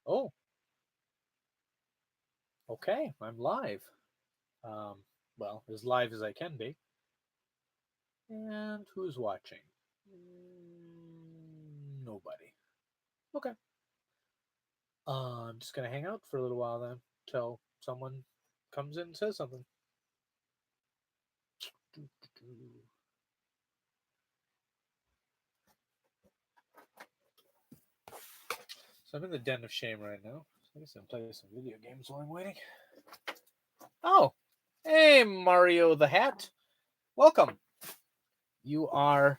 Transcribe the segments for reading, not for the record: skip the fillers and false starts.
Oh, okay. I'm live. Well, as live as I can be. And who's watching? Nobody. Okay. I'm just gonna hang out for a little while then, till someone comes in and says something. So I'm in the den of shame right now. So I guess I'm playing some video games while I'm waiting. Oh, hey Mario the Hat, welcome. You are,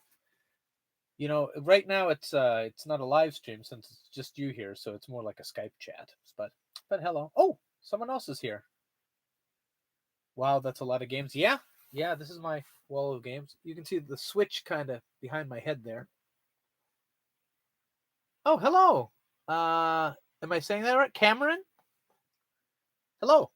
right now it's not a live stream since it's just you here, so it's more like a Skype chat. But hello. Oh, someone else is here. Wow, that's a lot of games. Yeah, this is my wall of games. You can see the Switch kind of behind my head there. Oh, hello. Am I saying that right? Cameron? Hello.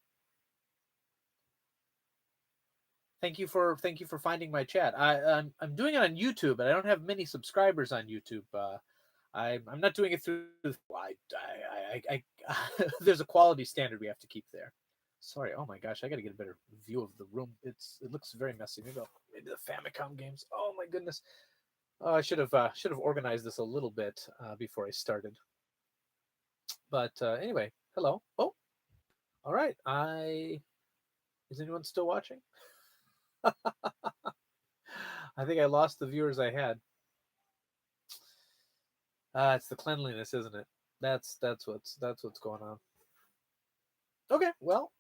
Thank you for finding my chat. I'm doing it on YouTube, but I don't have many subscribers on YouTube. I'm not doing it through. I there's a quality standard we have to keep there. Sorry. Oh my gosh, I got to get a better view of the room. It looks very messy. Maybe the Famicom games. Oh my goodness. Oh, I should have organized this a little bit before I started. But anyway, hello. Oh, all right. Is anyone still watching? I think I lost the viewers I had. It's the cleanliness, isn't it? That's what's going on. Okay, well,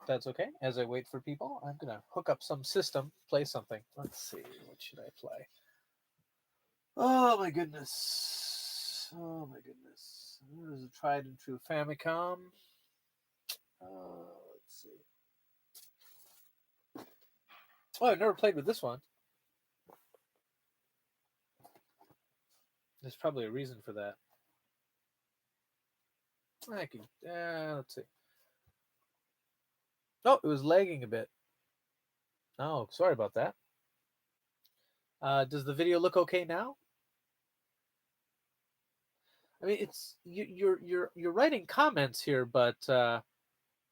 that's okay. As I wait for people, I'm gonna hook up some system, play something. Let's see, what should I play? Oh my goodness! Oh my goodness! There's a tried and true Famicom. Let's see. Oh, I've never played with this one. There's probably a reason for that. I can. Let's see. Oh, it was lagging a bit. Oh, sorry about that. Does the video look okay now? I mean, you're writing comments here, but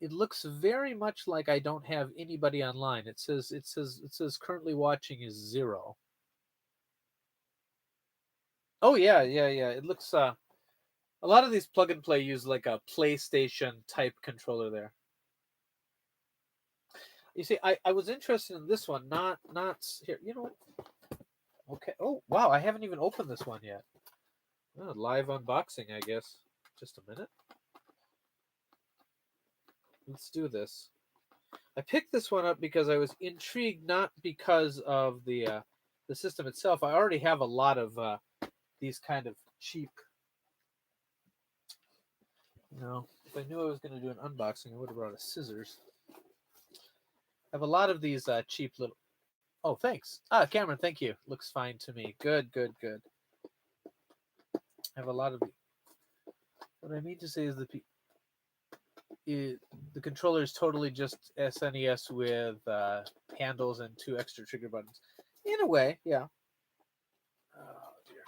it looks very much like I don't have anybody online. It says currently watching is 0. Oh yeah. It looks a lot of these plug and play use like a PlayStation type controller there. You see, I was interested in this one, not here. You know what? Okay. Oh wow, I haven't even opened this one yet. Oh, live unboxing, I guess. Just a minute. Let's do this. I picked this one up because I was intrigued, not because of the system itself. I already have a lot of these kind of cheap. If I knew I was going to do an unboxing, I would have brought a scissors. I have a lot of these cheap little. Oh, thanks. Cameron, thank you. Looks fine to me. Good. I have a lot of. What I mean to say is the controller is totally just SNES with handles and 2 extra trigger buttons. In a way, yeah. Oh dear.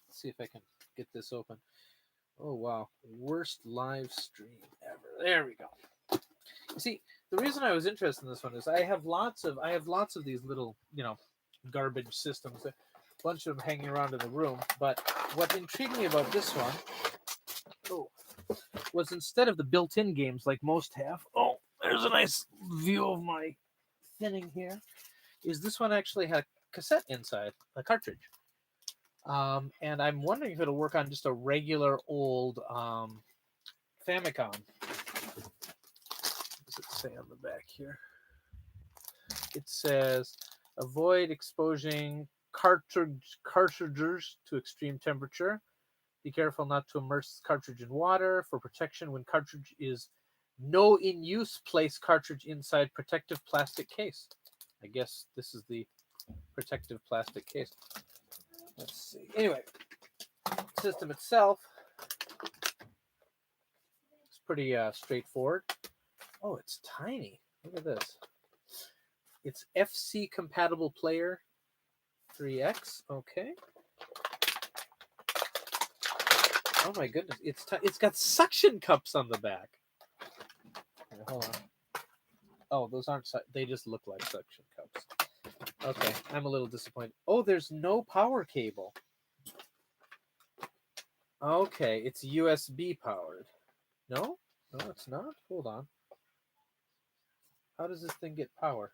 Let's see if I can get this open. Oh wow, worst live stream ever. There we go. You see, the reason I was interested in this one is I have lots of these little garbage systems, a bunch of them hanging around in the room. But what intrigued me about this one, was instead of the built-in games like most have. Oh, there's a nice view of my thinning here. Is this one actually had a cassette inside, a cartridge? And I'm wondering if it'll work on just a regular old Famicom. What does it say on the back here? It says, avoid exposing cartridges to extreme temperature. Be careful not to immerse cartridge in water. For protection, when cartridge is no in use, place cartridge inside protective plastic case. I guess this is the protective plastic case. Let's see. Anyway, system itself is pretty straightforward. Oh, it's tiny. Look at this. It's FC compatible player 3X. Okay. Oh my goodness, it's got suction cups on the back. Here, hold on. Oh, those aren't. They just look like suction cups. Okay, I'm a little disappointed. Oh, there's no power cable. Okay, it's USB powered. No, it's not. Hold on. How does this thing get power?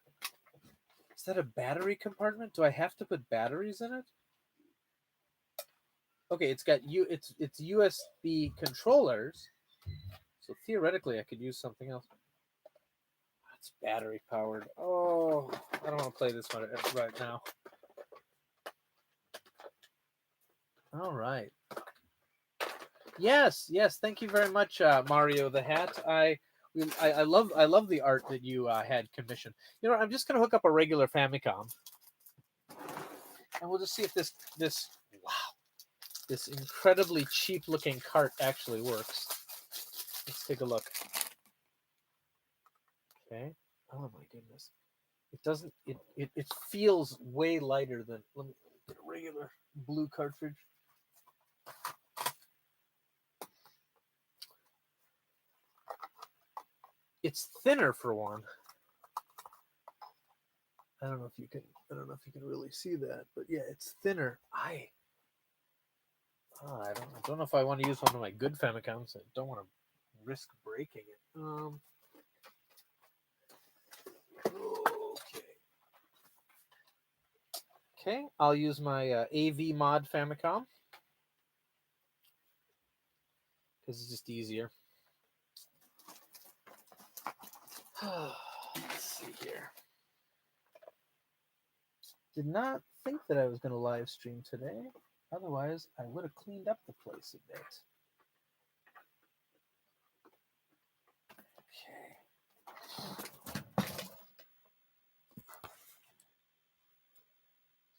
Is that a battery compartment? Do I have to put batteries in it? Okay, it's USB controllers. So theoretically, I could use something else. It's battery powered. Oh, I don't want to play this one right now. All right. Yes. Thank you very much, Mario the Hat. I love the art that you had commissioned. You know, I'm just gonna hook up a regular Famicom, and we'll just see if this incredibly cheap looking cart actually works. Let's take a look. Okay. Oh my goodness. It doesn't. It feels way lighter than. Let me get a regular blue cartridge. It's thinner for one. I don't know if you can really see that, but yeah, it's thinner. I don't know if I want to use one of my good Famicoms. I don't want to risk breaking it. Okay, I'll use my AV mod Famicom because it's just easier. Let's see here. Did not think that I was going to live stream today. Otherwise, I would have cleaned up the place a bit. Okay.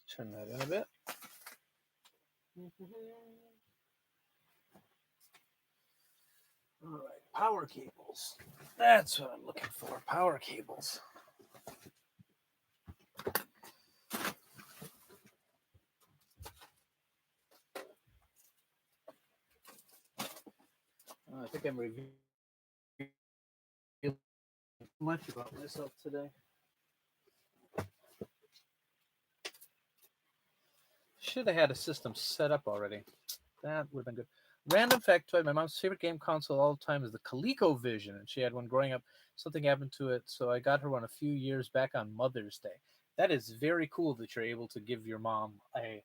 Let's turn that in a bit. All right, power cables. That's what I'm looking for, power cables. I think I'm revealing much about myself today. Should have had a system set up already. That would have been good. Random factoid: my mom's favorite game console of all time is the ColecoVision, and she had one growing up. Something happened to it, so I got her one a few years back on Mother's Day. That is very cool that you're able to give your mom a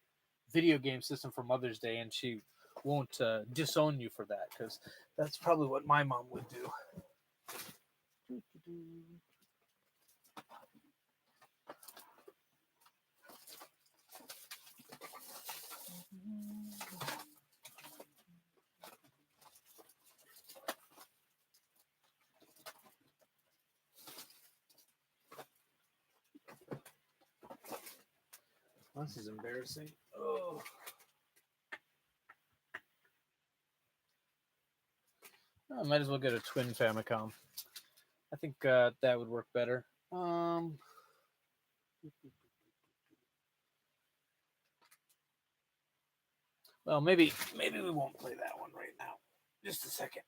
video game system for Mother's Day, and she won't disown you for that, because that's probably what my mom would do. This is embarrassing. Oh. I might as well get a twin Famicom. I think that would work better. Well, maybe we won't play that one right now. Just a second.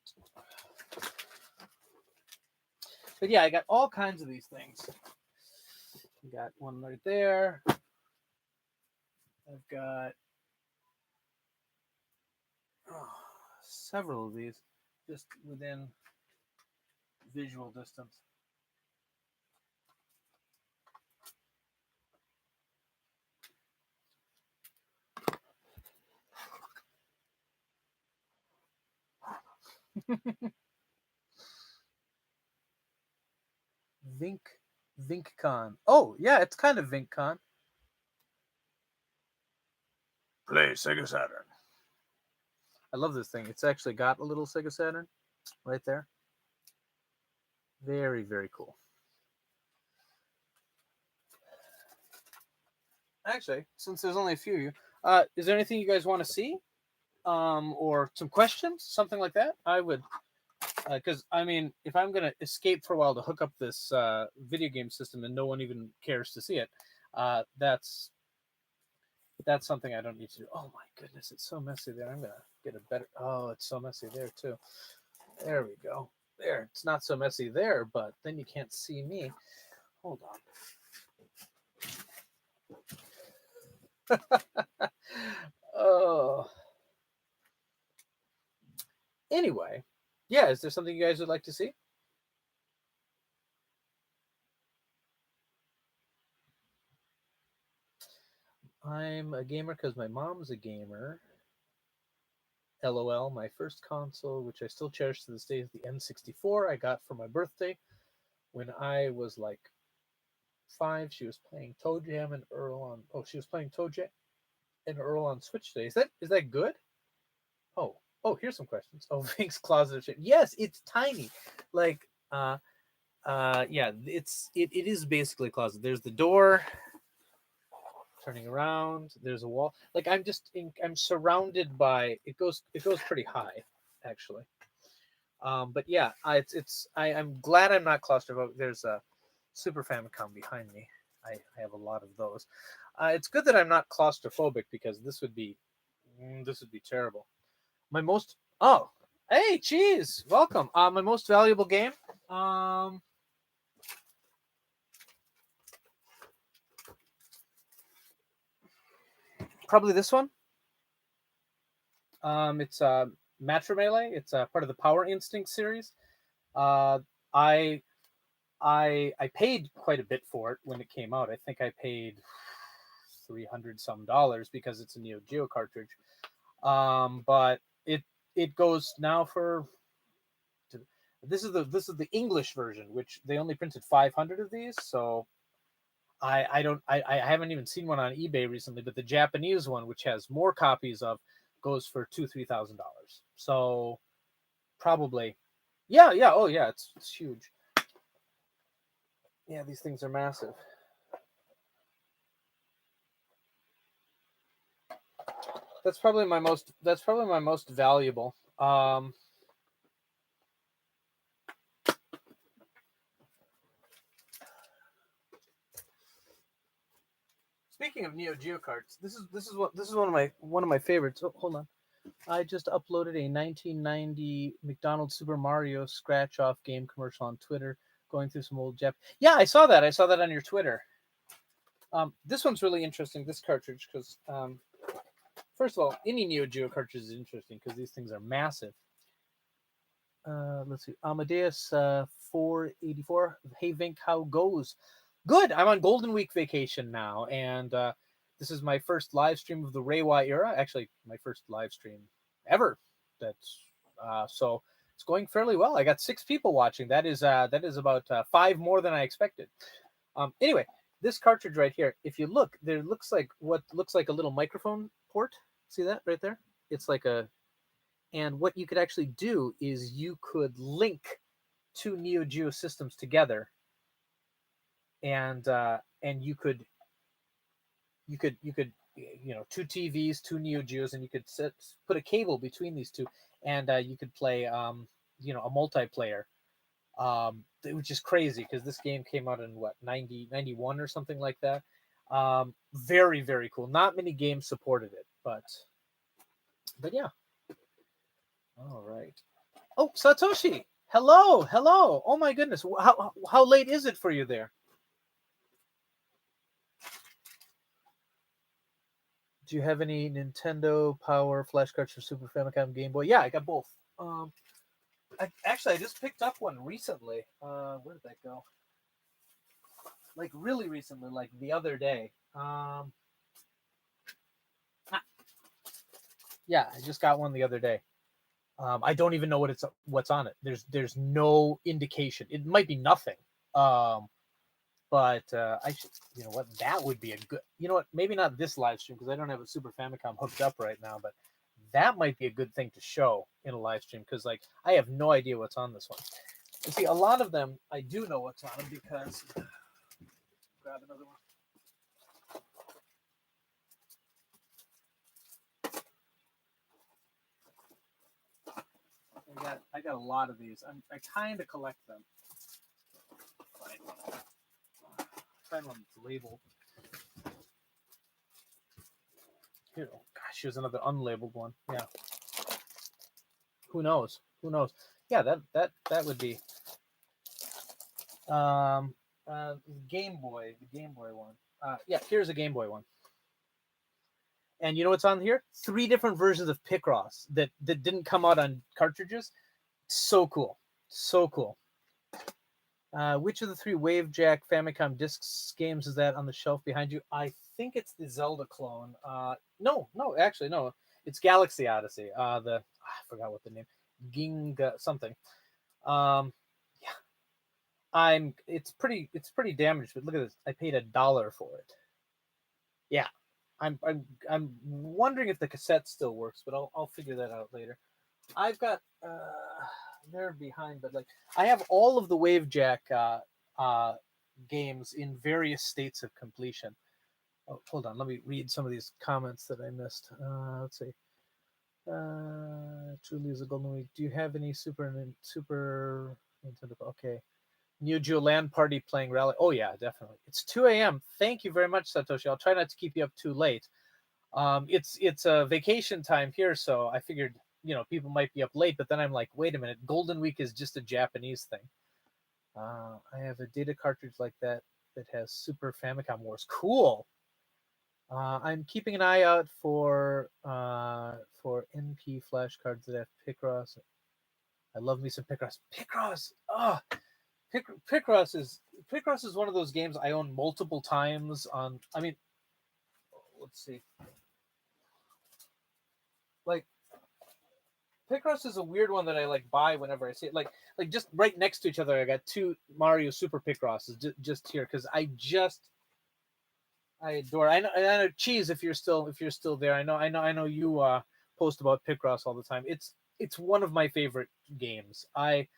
But yeah, I got all kinds of these things. Got one right there. I've got several of these just within visual distance. VincCon. Oh, yeah, it's kind of VincCon. Play Sega Saturn. I love this thing. It's actually got a little Sega Saturn right there. Very, very cool. Actually, since there's only a few of you, is there anything you guys want to see? Or some questions? Something like that? I would... Because, I mean, if I'm going to escape for a while to hook up this video game system and no one even cares to see it, that's But that's something I don't need to do. Oh my goodness, it's so messy there. I'm gonna get a better. Oh, it's so messy there too. There we go. There, it's not so messy there, but then you can't see me. Hold on. Oh. Anyway, yeah. Is there something you guys would like to see? I'm a gamer because my mom's a gamer. LOL. My first console, which I still cherish to this day, is the N64 I got for my birthday when I was like 5. She was playing Toe Jam and Earl on. Oh, she was playing Toe Jam and Earl on Switch today. Is that good? Oh, here's some questions. Oh, Vink's closet of shit. Yes, it's tiny. Like, yeah, it is basically a closet. There's the door. Turning around, there's a wall. Like I'm surrounded by. It goes pretty high, actually. But yeah, I'm glad I'm not claustrophobic. There's a Super Famicom behind me. I have a lot of those. It's good that I'm not claustrophobic because this would be terrible. My most oh hey cheese, welcome. My most valuable game. Probably this one. It's Matrimele. It's part of the Power Instinct series. Uh, I I paid quite a bit for it when it came out. I think I paid $300 some because it's a Neo Geo cartridge. But it goes now for this is the English version, which they only printed 500 of these. So I haven't even seen one on eBay recently, but the Japanese one, which has more copies of, goes for $2,000-3,000. So probably, yeah. Oh yeah, it's huge. Yeah, these things are massive. That's probably my most. That's probably my most valuable. Speaking of Neo Geo cards, this is one of my favorites. Oh, hold on. I just uploaded a 1990 McDonald Super Mario scratch off game commercial on Twitter, going through some old Jap. Yeah, I saw that. I saw that on your Twitter. This one's really interesting. This cartridge, because first of all, any Neo Geo cartridge is interesting because these things are massive. Let's see, Amadeus 484. Hey Vink, how goes? Good. I'm on Golden Week vacation now, and this is my first live stream of the Reiwa era. Actually, my first live stream ever. That's so it's going fairly well. I got 6 people watching. That is about 5 more than I expected. Anyway, this cartridge right here. If you look, there looks like what looks like a little microphone port. See that right there? It's like a and what you could actually do is you could link 2 Neo Geo systems together, and you could 2 TVs, 2 Neo Geos, and you could put a cable between these two, and you could play a multiplayer, which is crazy because this game came out in what 91 or something like that. Very very cool. Not many games supported it, but yeah. All right. Oh, Satoshi. Hello. Oh my goodness. How late is it for you there? Do you have any Nintendo Power flash cards for Super Famicom, Game Boy? Yeah, I got both. I just picked up one recently. Where did that go? Like really recently, like the other day. Yeah, I just got one the other day. I don't even know what's on it. There's no indication. It might be nothing. But I should, you know what, that would be a good, you know what, maybe not this live stream because I don't have a Super Famicom hooked up right now, but that might be a good thing to show in a live stream because, like, I have no idea what's on this one. You see, a lot of them, I do know what's on them because, grab another one. I got a lot of these. I kind of collect them. Find one that's labeled. Here, oh, gosh, here's another unlabeled one. Yeah. Who knows? Who knows? Yeah, that would be um Game Boy, the Game Boy one. Yeah, here's a Game Boy one. And you know what's on here? 3 different versions of Picross that didn't come out on cartridges. So cool. So cool. Which of the 3 Wavejack Famicom discs games is that on the shelf behind you? I think it's the Zelda clone. No, actually, no. It's Galaxy Odyssey. I forgot what the name. Ginga something. Yeah, It's pretty damaged, but look at this. I paid $1 for it. Yeah, I'm wondering if the cassette still works, but I'll figure that out later. I've got they're behind, but like I have all of the Wavejack games in various states of completion. Oh, hold on, let me read some of these comments that I missed. Let's see. Truly is a golden week. Do you have any Super Nintendo? Okay. Neo Geo LAN party playing Rally. Oh yeah, definitely. It's 2 a.m. Thank you very much, Satoshi. I'll try not to keep you up too late. It's a vacation time here, so I figured people might be up late, but then I'm like, wait a minute, Golden Week is just a Japanese thing. I have a data cartridge like that has Super Famicom Wars. Cool. I'm keeping an eye out for NP flashcards that have Picross. I love me some Picross. Picross. Picross is one of those games I own multiple times on. I mean, let's see. Like, Picross is a weird one that I like buy whenever I see it. Like just right next to each other, I got 2 Mario Super Picrosses just here because I adore. I know. Cheese, if you're still there, I know you post about Picross all the time. It's one of my favorite games. I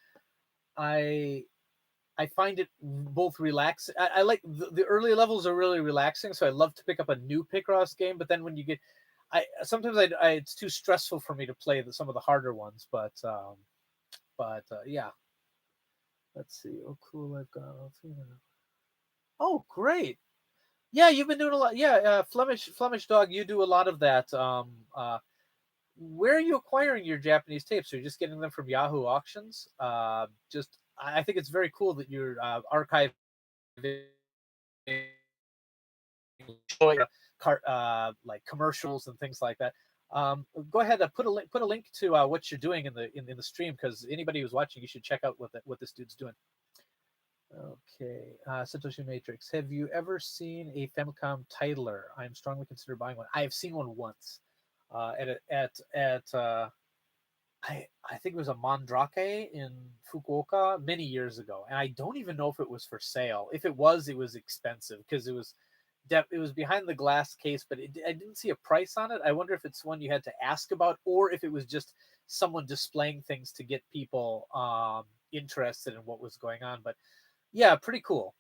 find it both relaxing. I like the early levels are really relaxing, so I love to pick up a new Picross game. But then when you get, sometimes it's too stressful for me to play some of the harder ones. But yeah. Let's see. Oh, cool! I've got. Oh, great! Yeah, you've been doing a lot. Yeah, Flemish Dog, you do a lot of that. Where are you acquiring your Japanese tapes? Are you just getting them from Yahoo Auctions? I think it's very cool that you're archiving like commercials and things like that. Go ahead, put a link to what you're doing in the stream, because anybody who's watching, you should check out what this dude's doing. Okay, Satoshi Matrix. Have you ever seen a Famicom titler? I'm strongly consider buying one. I have seen one once. I think it was a Mandrake in Fukuoka many years ago, and I don't even know if it was for sale. If it was expensive because it was behind the glass case, but I didn't see a price on it. I wonder if it's one you had to ask about, or if it was just someone displaying things to get people interested in what was going on. But yeah, pretty cool.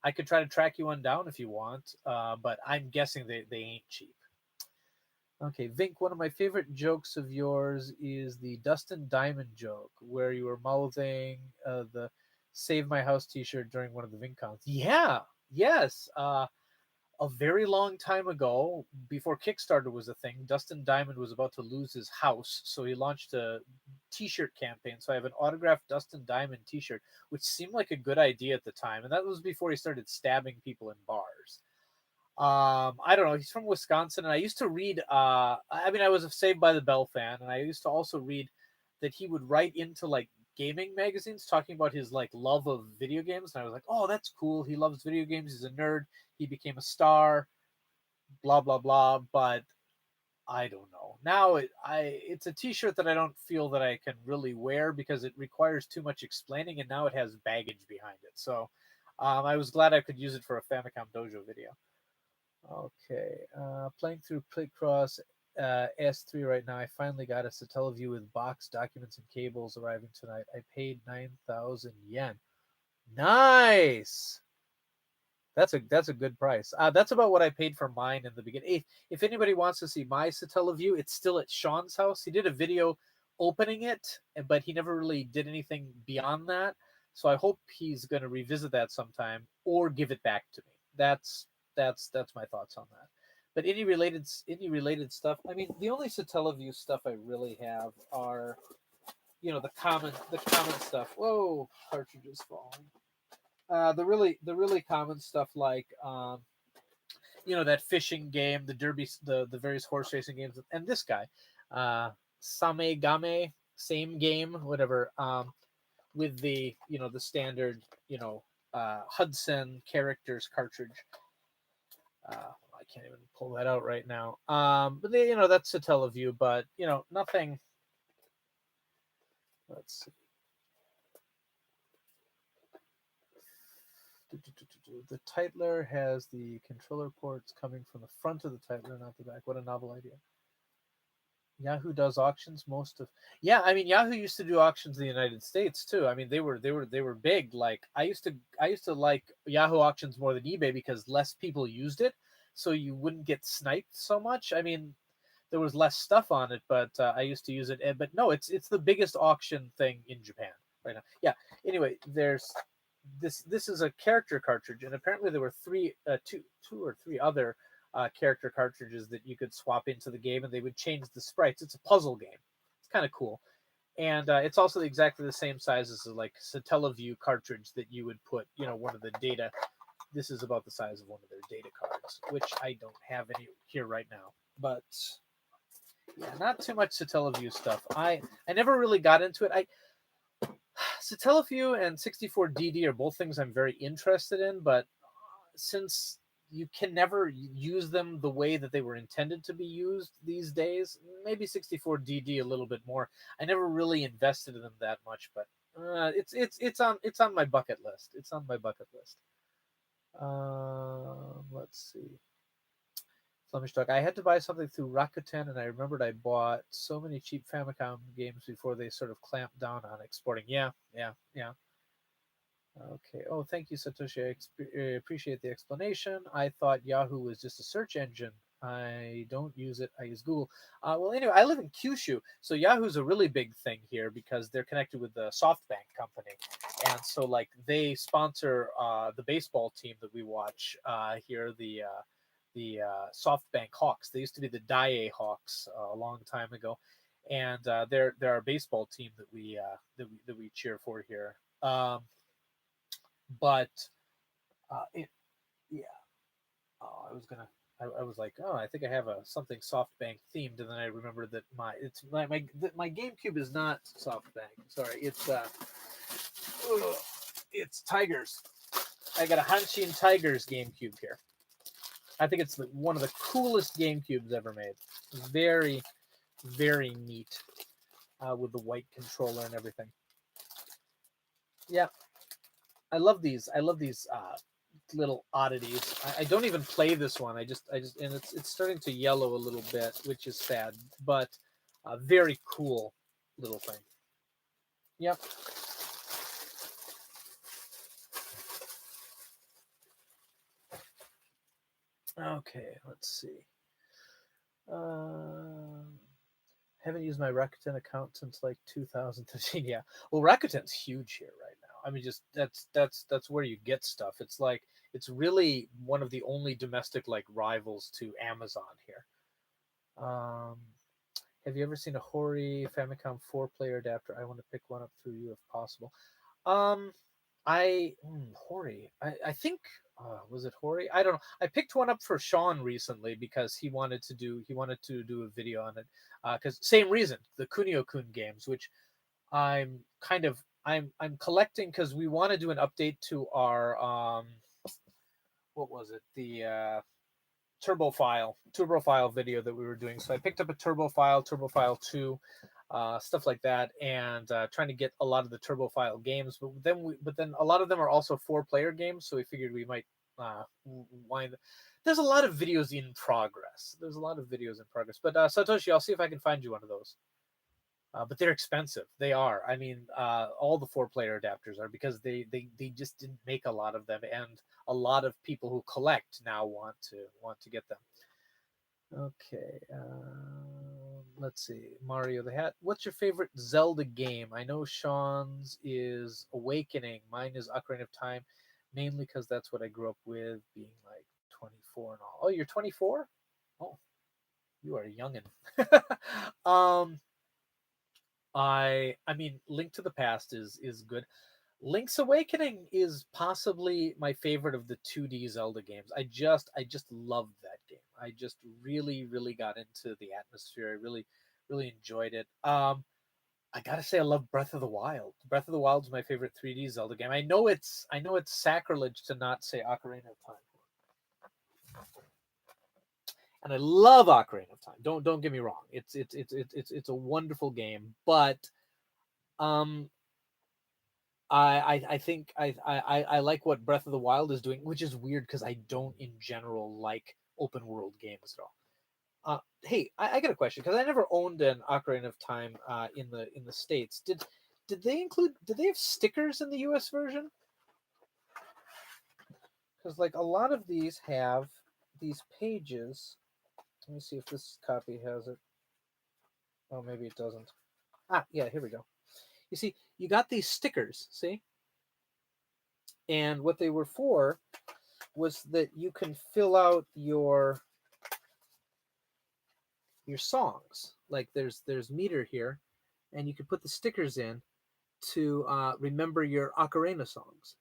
I could try to track you one down if you want, but I'm guessing they ain't cheap. Okay, Vink, one of my favorite jokes of yours is the Dustin Diamond joke, where you were mouthing the Save My House t-shirt during one of the VincCons. Yeah, yes. A very long time ago, before Kickstarter was a thing, Dustin Diamond was about to lose his house, so he launched a t-shirt campaign. So I have an autographed Dustin Diamond t-shirt, which seemed like a good idea at the time, and that was before he started stabbing people in bars. I don't know. He's from Wisconsin, and I used to read. I was a Saved by the Bell fan, and I used to also read that he would write into like gaming magazines talking about his like love of video games, and I was like, oh, that's cool. He loves video games. He's a nerd. He became a star. Blah blah blah. But I don't know. Now it's a T-shirt that I don't feel that I can really wear because it requires too much explaining, and now it has baggage behind it. So I was glad I could use it for a Famicom Dojo video. Okay, playing through Playcross S3 right now. I finally got a Satellaview with box documents and cables arriving tonight. I paid 9,000 yen. Nice. That's a good price. That's about what I paid for mine in the beginning. If anybody wants to see my Satellaview, it's still at Sean's house. He did a video opening it, but he never really did anything beyond that. So I hope he's going to revisit that sometime or give it back to me. That's my thoughts on that. But any related stuff. I mean, the only Satellaview stuff I really have are the common stuff. Whoa, cartridges falling. The really common stuff like that fishing game, the derby, the various horse racing games, and this guy, Same Game, same game, whatever. With the standard Hudson characters cartridge. I can't even pull that out right now. But that's Satellaview, but nothing. Let's see. The titler has the controller ports coming from the front of the titler, not the back. What a novel idea. Yahoo does auctions most of. Yeah, I mean Yahoo used to do auctions in the United States too. I mean they were big. Like I used to like Yahoo auctions more than eBay because less people used it, so you wouldn't get sniped so much. I mean there was less stuff on it, but I used to use it. But no, it's the biggest auction thing in Japan right now. Yeah. Anyway, there's this is a character cartridge, and apparently there were two or three other character cartridges that you could swap into the game, and they would change the sprites. It's a puzzle game. It's kind of cool, and it's also exactly the same size as like Satellaview cartridge that you would put, one of the data. This is about the size of one of their data cards, which I don't have any here right now, but yeah, not too much Satellaview stuff. I never really got into it. Satellaview and 64DD are both things I'm very interested in, but since you can never use them the way that they were intended to be used these days, maybe 64DD a little bit more. I never really invested in them that much, but it's on my bucket list. It's on my bucket list. Let's see. Flemish Talk. I had to buy something through Rakuten, and I remembered I bought so many cheap Famicom games before they sort of clamped down on exporting. Yeah, yeah, yeah. Okay. Oh, thank you, Satoshi. I appreciate the explanation. I thought Yahoo was just a search engine. I don't use it. I use Google. Well, anyway, I live in Kyushu, so Yahoo's a really big thing here because they're connected with the SoftBank company, and so like they sponsor the baseball team that we watch here, the SoftBank Hawks. They used to be the Daiei Hawks a long time ago, and they're our baseball team that we cheer for here. But yeah, I was gonna. I was like, oh, I think I have a something SoftBank themed, and then I remembered that my GameCube is not SoftBank. Sorry, it's Tigers. I got a Hanshin Tigers GameCube here. I think it's one of the coolest GameCubes ever made. Very, very neat with the white controller and everything. Yeah, I love these little oddities. I don't even play this one. And it's starting to yellow a little bit, which is sad, but very cool little thing. Yep. Okay, let's see. Haven't used my Rakuten account since like 2013. Yeah. Well, Rakuten's huge here right now. I mean, just that's where you get stuff. It's really one of the only domestic like rivals to Amazon here. Um, have you ever seen a Hori Famicom 4-player adapter? I want to pick one up through you if possible. Um, Hori. I think was it Hori? I don't know. I picked one up for Sean recently because he wanted to do a video on it. Because same reason, the Kunio Kun games, which I'm collecting because we want to do an update to our what was it, the turbo file video that we were doing. So I picked up a turbo file 2, stuff like that, and trying to get a lot of the turbo file games. But then a lot of them are also 4-player games, so we figured we might wind. There's a lot of videos in progress. But Satoshi, I'll see if I can find you one of those. But they're expensive. They are. I mean, all the 4-player adapters are, because they just didn't make a lot of them, and a lot of people who collect now want to get them. Okay, let's see. Mario the Hat. What's your favorite Zelda game? I know Sean's is Awakening. Mine is Ocarina of Time, mainly because that's what I grew up with, being like 24 and all. Oh, you're 24? Oh, you are a youngin. um, I mean, Link to the Past is good. Link's Awakening is possibly my favorite of the 2D Zelda games. I just loved that game. I just really got into the atmosphere. I really enjoyed it. I gotta say I love Breath of the Wild. Breath of the Wild is my favorite 3D Zelda game. I know it's sacrilege to not say Ocarina of Time, and I love Ocarina of Time. Don't get me wrong. It's a wonderful game, but um I think I like what Breath of the Wild is doing, which is weird because I don't in general like open world games at all. Hey, I got a question because I never owned an Ocarina of Time in the States. Did they have stickers in the U.S. version? Because like a lot of these have these pages. Let me see if this copy has it. Oh, maybe it doesn't. Ah, yeah, here we go. You see, you got these stickers. See, and what they were for was that you can fill out your songs. Like there's meter here, and you can put the stickers in to remember your ocarina songs.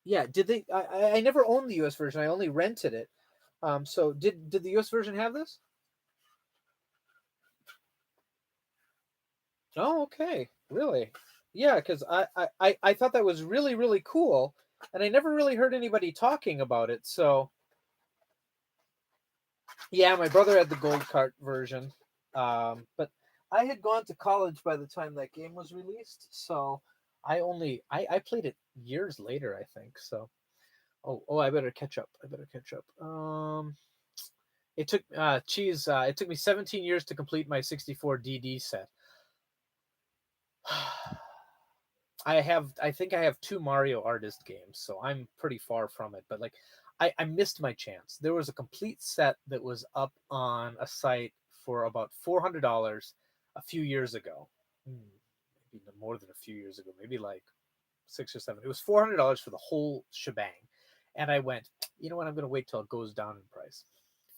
Yeah, did they? I never owned the U.S. version. I only rented it. So did the U.S. version have this? Oh, okay, really? Yeah, because I thought that was really cool, and I never really heard anybody talking about it. So yeah, my brother had the gold cart version, but I had gone to college by the time that game was released, so I played it years later, I think. So I better catch up. I better catch up. It took cheese. It took me 17 years to complete my 64 DD set. I think I have two Mario Artist games, so I'm pretty far from it. But like, I missed my chance. There was a complete set that was up on a site for about $400 a few years ago. Maybe more than a few years ago, maybe like 6 or 7. It was $400 for the whole shebang, and I went, you know what? I'm going to wait till it goes down in price.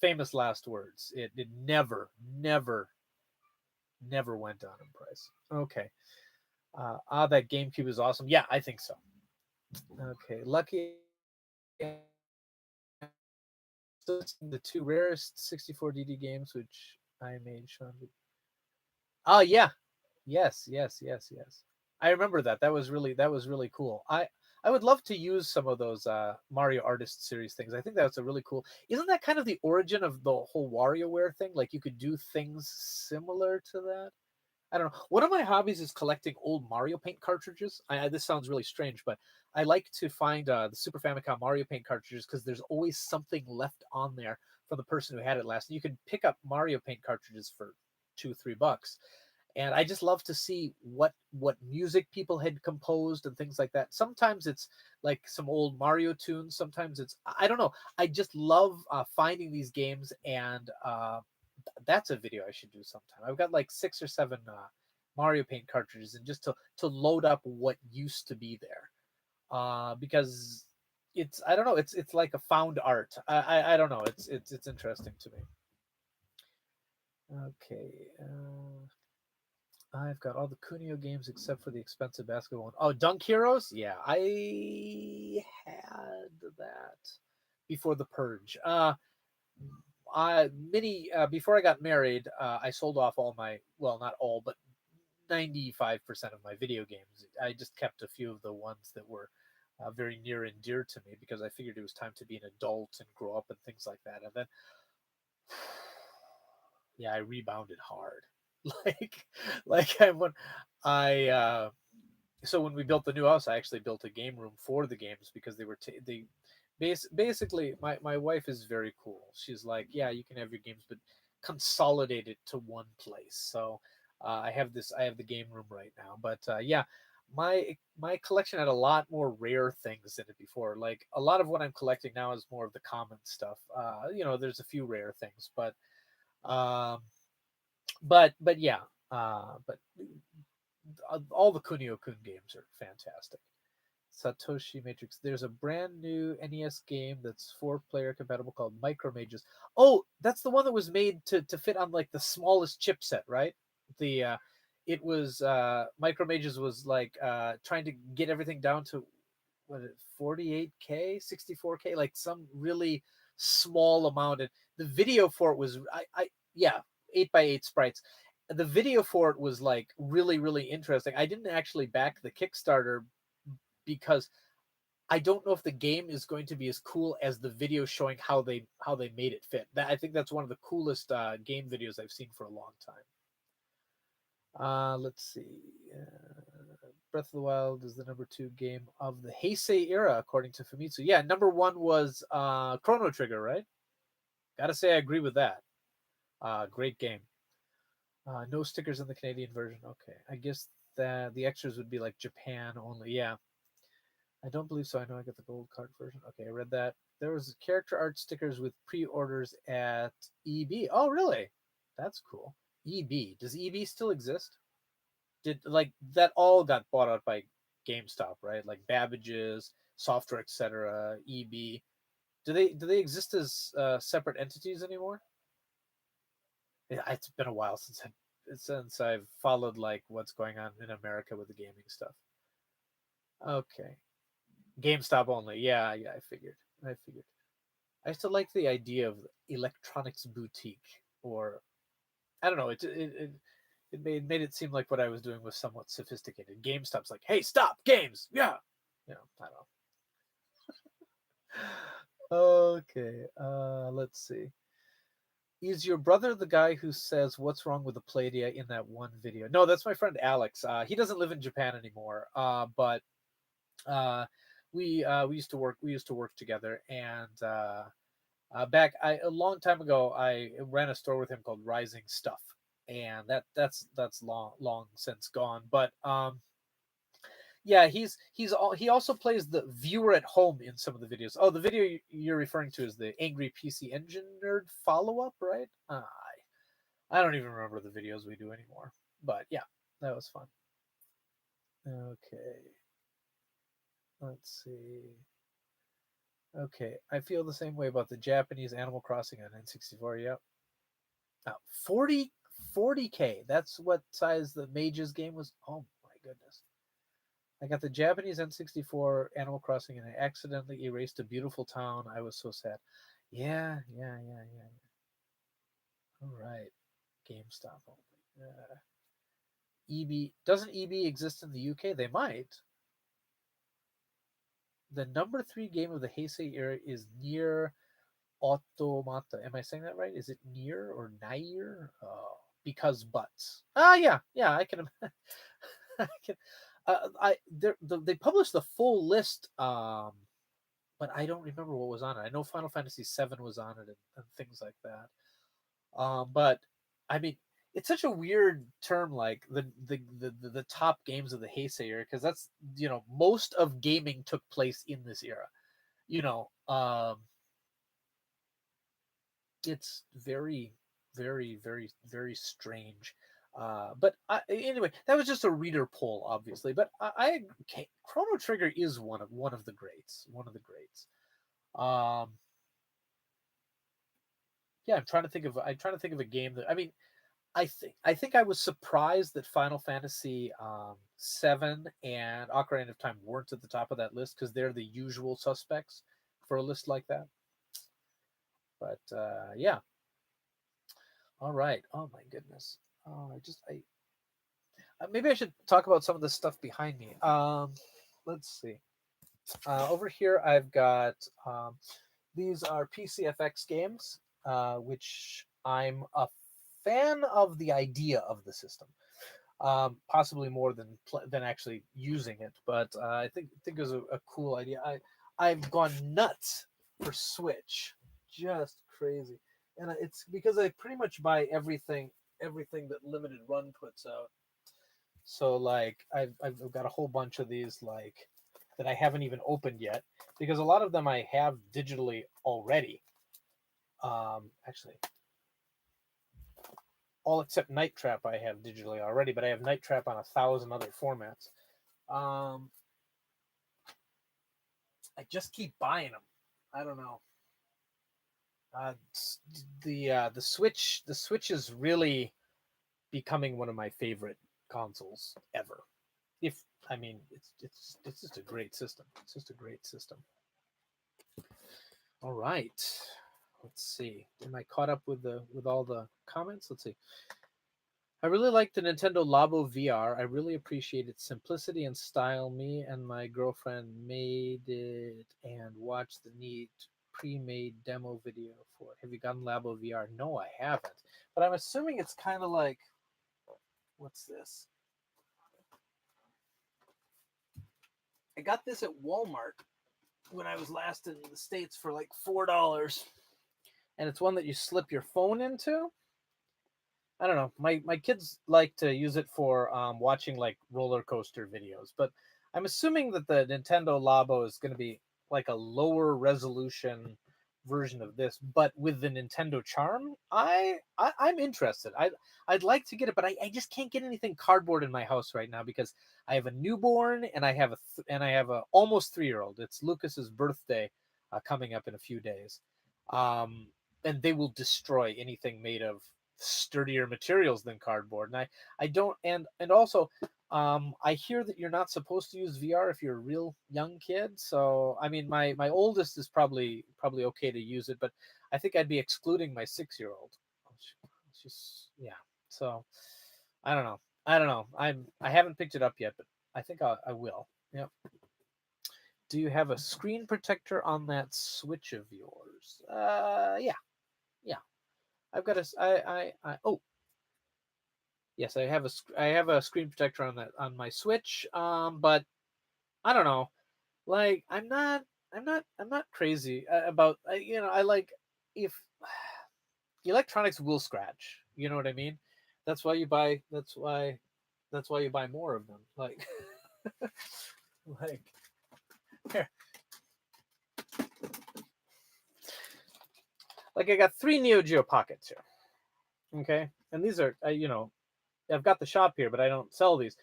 Famous last words. It never went down in price. Okay. That GameCube is awesome. Yeah, I think so. Okay, lucky. The two rarest 64 DD games which I made Sean. Oh yeah, yes. I remember that. That was really cool. I would love to use some of those Mario Artist series things. I think that's a really cool. Isn't that kind of the origin of the whole WarioWare thing? Like you could do things similar to that. I don't know. One of my hobbies is collecting old Mario Paint cartridges. This sounds really strange, but I like to find the Super Famicom Mario Paint cartridges because there's always something left on there for the person who had it last. And you can pick up Mario Paint cartridges for $2-3, and I just love to see what music people had composed and things like that. Sometimes it's like some old Mario tunes. Sometimes it's I don't know. I just love finding these games, and that's a video I should do sometime. I've got like 6 or 7 Mario Paint cartridges, and just to load up what used to be there, because it's I don't know. It's like a found art. I don't know. It's interesting to me. Okay. I've got all the Kunio games except for the expensive basketball one. Oh, Dunk Heroes? Yeah, I had that before the purge. Many before I got married, I sold off all my, well, not all, but 95% of my video games. I just kept a few of the ones that were very near and dear to me because I figured it was time to be an adult and grow up and things like that. And then, yeah, I rebounded hard. like, like I so when we built the new house, I actually built a game room for the games because they basically my wife is very cool. She's like, yeah, you can have your games, but consolidate it to one place. So I have the game room right now, but yeah, my collection had a lot more rare things in it before. Like a lot of what I'm collecting now is more of the common stuff. There's a few rare things, um, but yeah, but all the Kunio Kun games are fantastic. Satoshi Matrix. There's a brand new NES game that's 4-player compatible called Micromages. Oh, that's the one that was made to fit on like the smallest chipset, right? The it was Micromages was like trying to get everything down to what 48K, 64K, like some really small amount. And the video for it was I yeah, 8x8 sprites. The video for it was like really really interesting. I didn't actually back the Kickstarter because I don't know if the game is going to be as cool as the video showing how they made it fit. I think that's one of the coolest game videos I've seen for a long time. Let's see. Breath of the Wild is the #2 game of the Heisei era, according to Famitsu. Yeah, #1 was Chrono Trigger, right? Gotta say, I agree with that. Great game. No stickers in the Canadian version. Okay, I guess that the extras would be like Japan only. Yeah, I don't believe so. I know I got the gold card version. Okay, I read that. There was character art stickers with pre-orders at EB. Oh, really? That's cool. EB. Does EB still exist? Did like that all got bought out by GameStop, right? Like Babbage's, Software, etc. EB. Do they exist as separate entities anymore? Yeah, it's been a while since I've followed like what's going on in America with the gaming stuff. Okay, GameStop only. Yeah, yeah. I figured. I used to like the idea of electronics boutique, or I don't know. It made it seem like what I was doing was somewhat sophisticated. GameStop's like, hey, stop games, yeah, I don't know. Okay, let's see. Is your brother the guy who says what's wrong with the Playdia in that one video? No, that's my friend Alex. He doesn't live in Japan anymore. But we used to work together, and back a long time ago, I ran a store with him called Rising Stuff, and that's long since gone. But yeah, he also plays the viewer at home in some of the videos. Oh, the video you're referring to is the Angry PC Engine Nerd follow up, right? I don't even remember the videos we do anymore. But yeah, that was fun. Okay, let's see. Okay, I feel the same way about the Japanese Animal Crossing on N64. Yep. 40K. That's what size the Mages game was. Oh my goodness. I got the Japanese N64 Animal Crossing and I accidentally erased a beautiful town. I was so sad. Yeah, yeah, yeah, yeah. All right. GameStop only. EB doesn't EB exist in the UK? They might. The #3 game of the Heisei era is Near Automata. Am I saying that right? Is it Near or Nair? Oh, because buts. Yeah, yeah. I can. I can. They published the full list, but I don't remember what was on it. I know Final Fantasy VII was on it and things like that. But I mean, it's such a weird term, like the top games of the Heisei era, because that's most of gaming took place in this era. You know, it's very, very, very, very strange. But anyway, that was just a reader poll, obviously. But okay, Chrono Trigger is one of the greats. One of the greats. Um, yeah, I'm trying to think of a game that, I mean, I think I was surprised that Final Fantasy VII and Ocarina of Time weren't at the top of that list because they're the usual suspects for a list like that. But yeah, all right. Oh my goodness. Oh, I maybe I should talk about some of the stuff behind me. Let's see. Over here, I've got these are PCFX games, which I'm a fan of the idea of the system. Possibly more than actually using it, but I think it was a cool idea. I've gone nuts for Switch, just crazy, and it's because I pretty much buy everything that Limited Run puts out. So like I've got a whole bunch of these like that I haven't even opened yet because a lot of them I have digitally already. Actually, all except Night Trap I have digitally already, but I have Night Trap on 1,000 other formats. Um, I just keep buying them. I don't know. The Switch is really becoming one of my favorite consoles ever. If I mean, it's just a great system. It's just a great system. All right. Let's see. Am I caught up with all the comments? Let's see. I really like the Nintendo Labo VR. I really appreciate its simplicity and style. Me and my girlfriend made it and watched the neat pre-made demo video for it. Have you gotten Labo VR? No, I haven't. But I'm assuming it's kind of like, what's this? I got this at Walmart when I was last in the States for like $4. And it's one that you slip your phone into. I don't know. My kids like to use it for watching like roller coaster videos, but I'm assuming that the Nintendo Labo is going to be like a lower resolution version of this, but with the Nintendo charm. I'm interested. I'd like to get it, but I just can't get anything cardboard in my house right now because I have a newborn and I have a almost 3-year-old. It's Lucas's birthday coming up in a few days, um, and they will destroy anything made of sturdier materials than cardboard. And I don't and also I hear that you're not supposed to use VR if you're a real young kid. So I mean my oldest is probably okay to use it, but I think I'd be excluding my 6-year-old. She's yeah. So I don't know. I haven't picked it up yet, but I think I will. Yep. Do you have a screen protector on that Switch of yours? Yeah. Yeah. I've got oh yes, I have a screen protector on my Switch. But I don't know. Like I'm not crazy about I like if electronics will scratch. You know what I mean? That's why you buy. That's why you buy more of them. Like like here. Like I got 3 Neo Geo Pockets here. Okay, and these are I've got the shop here, but I don't sell these.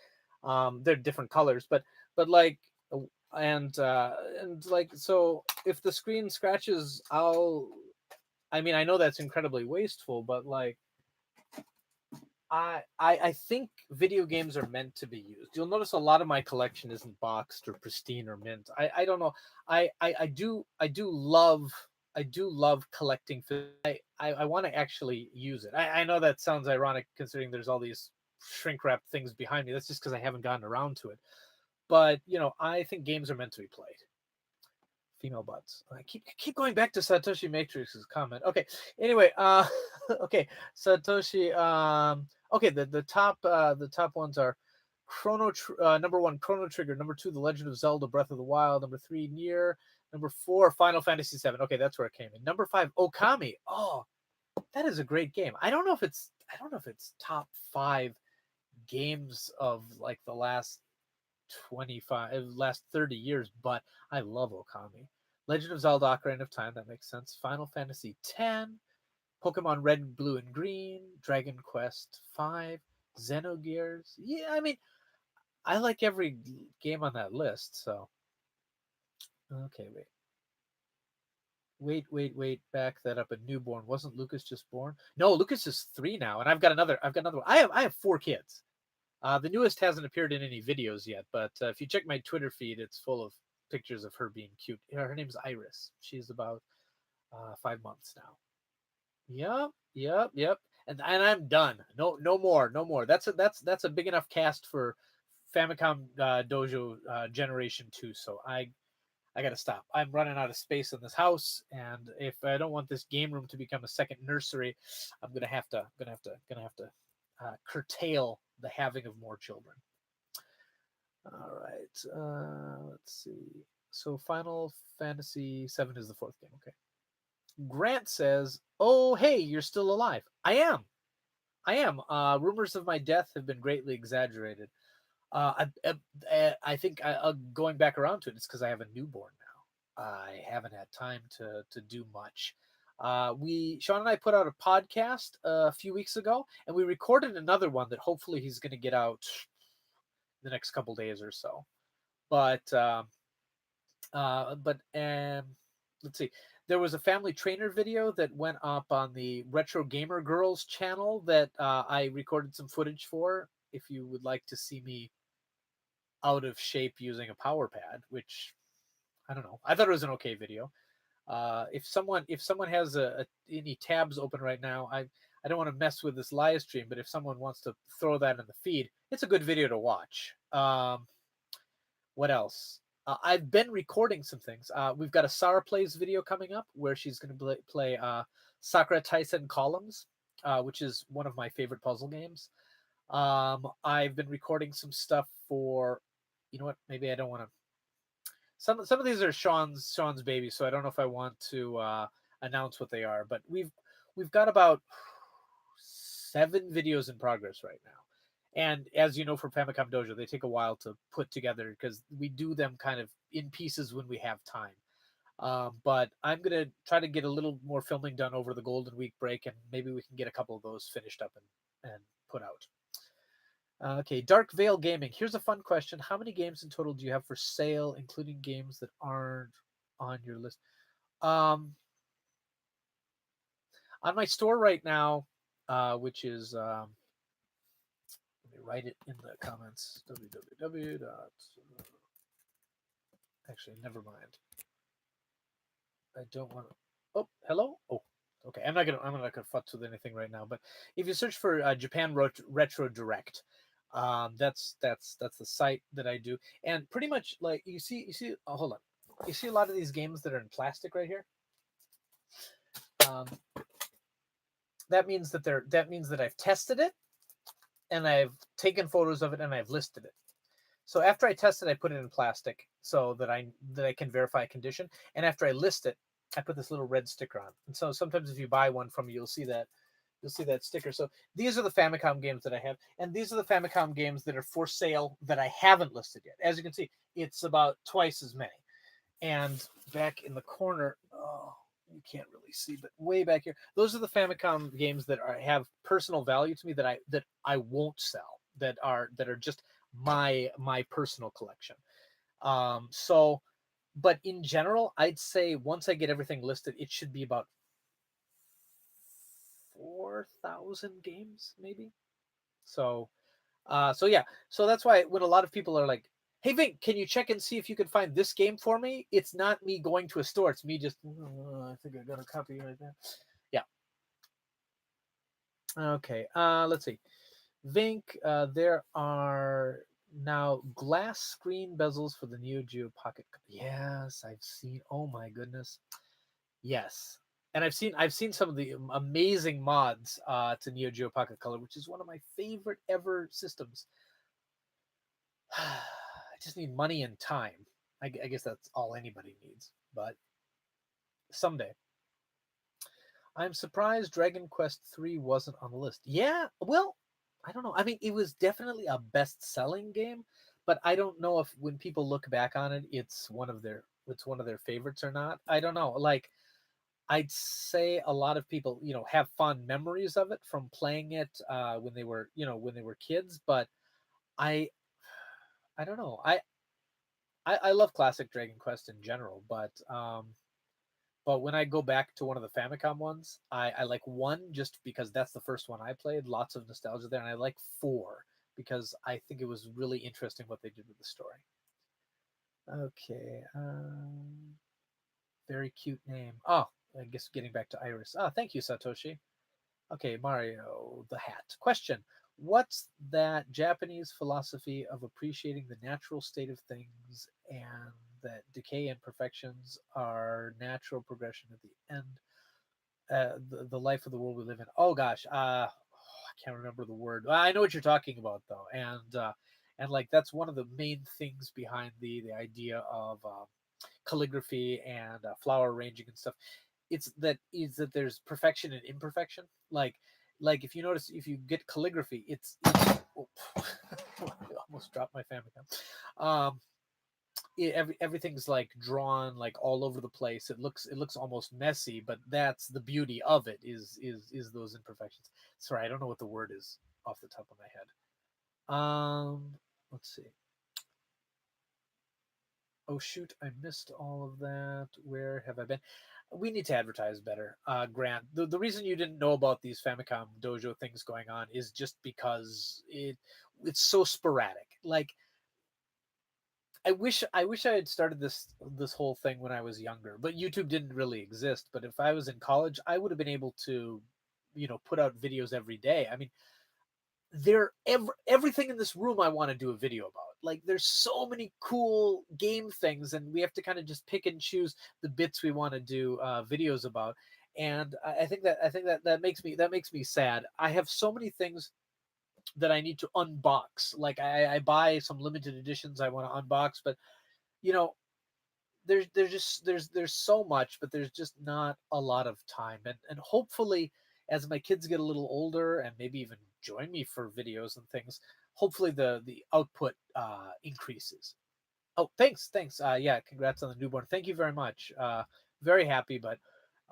They're different colors, but like, and like, so if the screen scratches, I mean, I know that's incredibly wasteful, but like, I think video games are meant to be used. You'll notice a lot of my collection isn't boxed or pristine or mint. I don't know. I do love collecting. I want to actually use it. I know that sounds ironic considering there's all these shrink wrap things behind me. That's just because I haven't gotten around to it. But I think games are meant to be played. Female butts. I keep going back to Satoshi Matrix's comment. Okay. Anyway, okay, Satoshi. Okay. The top ones are number 1 Chrono Trigger, number 2 The Legend of Zelda Breath of the Wild, number 3 Nier, number 4 Final Fantasy 7. Okay, that's where it came in. Number 5 Okami. Oh, that is a great game. I don't know if it's top 5 games of like the last 30 years, but I love Okami. Legend of Zelda Ocarina of Time, that makes sense. Final Fantasy 10, Pokemon Red, Blue, and Green, Dragon Quest 5, Xenogears. Yeah, I mean, I like every game on that list, so. Okay, wait. Back that up. A newborn. Wasn't Lucas just born? No, Lucas is 3 now, and I've got another one. I have 4 kids. The newest hasn't appeared in any videos yet, but if you check my Twitter feed, it's full of pictures of her being cute. Her name's Iris. She's about 5 months now. Yep. And I'm done. No more. That's a big enough cast for Famicom Dojo Generation 2. So I got to stop. I'm running out of space in this house, and if I don't want this game room to become a second nursery, I'm gonna have to curtail the having of more children. All right. Let's see. So Final Fantasy 7 is the 4th game. Okay. Grant says, "Oh, hey, you're still alive." I am. Rumors of my death have been greatly exaggerated. I think going back around to it, it's because I have a newborn now. I haven't had time to do much. Sean and I put out a podcast a few weeks ago, and we recorded another one that hopefully he's going to get out the next couple days or so. But But let's see. There was a family trainer video that went up on the Retro Gamer Girls channel that I recorded some footage for. If you would like to see me out of shape using a power pad, which I don't know, I thought it was an okay video. If someone has any tabs open right now, I don't want to mess with this live stream, but if someone wants to throw that in the feed, it's a good video to watch. What else? I've been recording some things. We've got a Sarah Plays video coming up where she's going to play Sakura Taisen Columns, which is one of my favorite puzzle games. I've been recording some stuff for, you know what? Maybe I don't want to. Some of these are Sean's babies, so I don't know if I want to announce what they are. But we've got about 7 videos in progress right now. And as you know, for Famicom Dojo, they take a while to put together because we do them kind of in pieces when we have time. But I'm going to try to get a little more filming done over the Golden Week break, and maybe we can get a couple of those finished up and put out. Okay, Dark Veil Gaming. Here's a fun question. How many games in total do you have for sale, including games that aren't on your list? On my store right now, which is... let me write it in the comments. www. Actually, never mind. I don't want to. Oh, hello. Oh, okay. I'm not gonna futz with anything right now. But if you search for Japan Retro Direct, that's the site that I do. And pretty much like you see. Oh, hold on. You see a lot of these games that are in plastic right here. Um, that means that I've tested it, and I've taken photos of it, and I've listed it. So after I test it, I put it in plastic so that I can verify condition. And after I list it, I put this little red sticker on. And so sometimes if you buy one from me, you'll see that sticker. So these are the Famicom games that I have, and these are the Famicom games that are for sale that I haven't listed yet. As you can see, it's about twice as many. And back in the corner, oh, you can't really see, but way back here, those are the Famicom games that have personal value to me that I won't sell. That are just my personal collection. So, but in general, I'd say once I get everything listed, it should be about 4,000 games, maybe. So, so yeah, so that's why when a lot of people are like, "Hey Vink, can you check and see if you can find this game for me?" It's not me going to a store; it's me just, I think I got a copy right there. Yeah. Okay. Let's see. Vink, there are now glass screen bezels for the Neo Geo Pocket. Yes, I've seen. Oh my goodness. Yes. And I've seen some of the amazing mods to Neo Geo Pocket Color, which is one of my favorite ever systems. I just need money and time. I guess that's all anybody needs. But someday. I'm surprised Dragon Quest 3 wasn't on the list. Yeah, well, I don't know. I mean, it was definitely a best-selling game, but I don't know if when people look back on it, it's one of their favorites or not. I don't know. Like I'd say a lot of people, have fond memories of it from playing it when they were, kids, but I I don't know. I love classic Dragon Quest in general, but when I go back to one of the Famicom ones, I like 1 just because that's the first one I played. Lots of nostalgia there, and I like 4 because I think it was really interesting what they did with the story. Okay, very cute name. Oh, I guess getting back to Iris. Oh, thank you, Satoshi. Okay, Mario the Hat. Question: what's that Japanese philosophy of appreciating the natural state of things and that decay and imperfections are natural progression at the end? The life of the world we live in. Oh gosh, I can't remember the word. I know what you're talking about though, and like that's one of the main things behind the idea of calligraphy and flower arranging and stuff. Is that there's perfection and imperfection. Like if you notice, if you get calligraphy, it's oh, I almost dropped my family. Everything's like drawn like all over the place. It looks almost messy, but that's the beauty of it is those imperfections. Sorry, I don't know what the word is off the top of my head. Let's see. Oh shoot, I missed all of that. Where have I been? We need to advertise better. Grant, the reason you didn't know about these Famicom Dojo things going on is just because it's so sporadic. Like I wish I had started this whole thing when I was younger, but YouTube didn't really exist. But if I was in college, I would have been able to, put out videos every day. I mean, everything in this room I want to do a video about. Like there's so many cool game things, and we have to kind of just pick and choose the bits we want to do videos about. And I think that that makes me sad. I have so many things that I need to unbox. Like I buy some limited editions I want to unbox, but you know there's so much, but there's just not a lot of time. And hopefully, as my kids get a little older and maybe even join me for videos and things, hopefully the output increases. Oh, thanks. Yeah, congrats on the newborn. Thank you very much. Very happy, but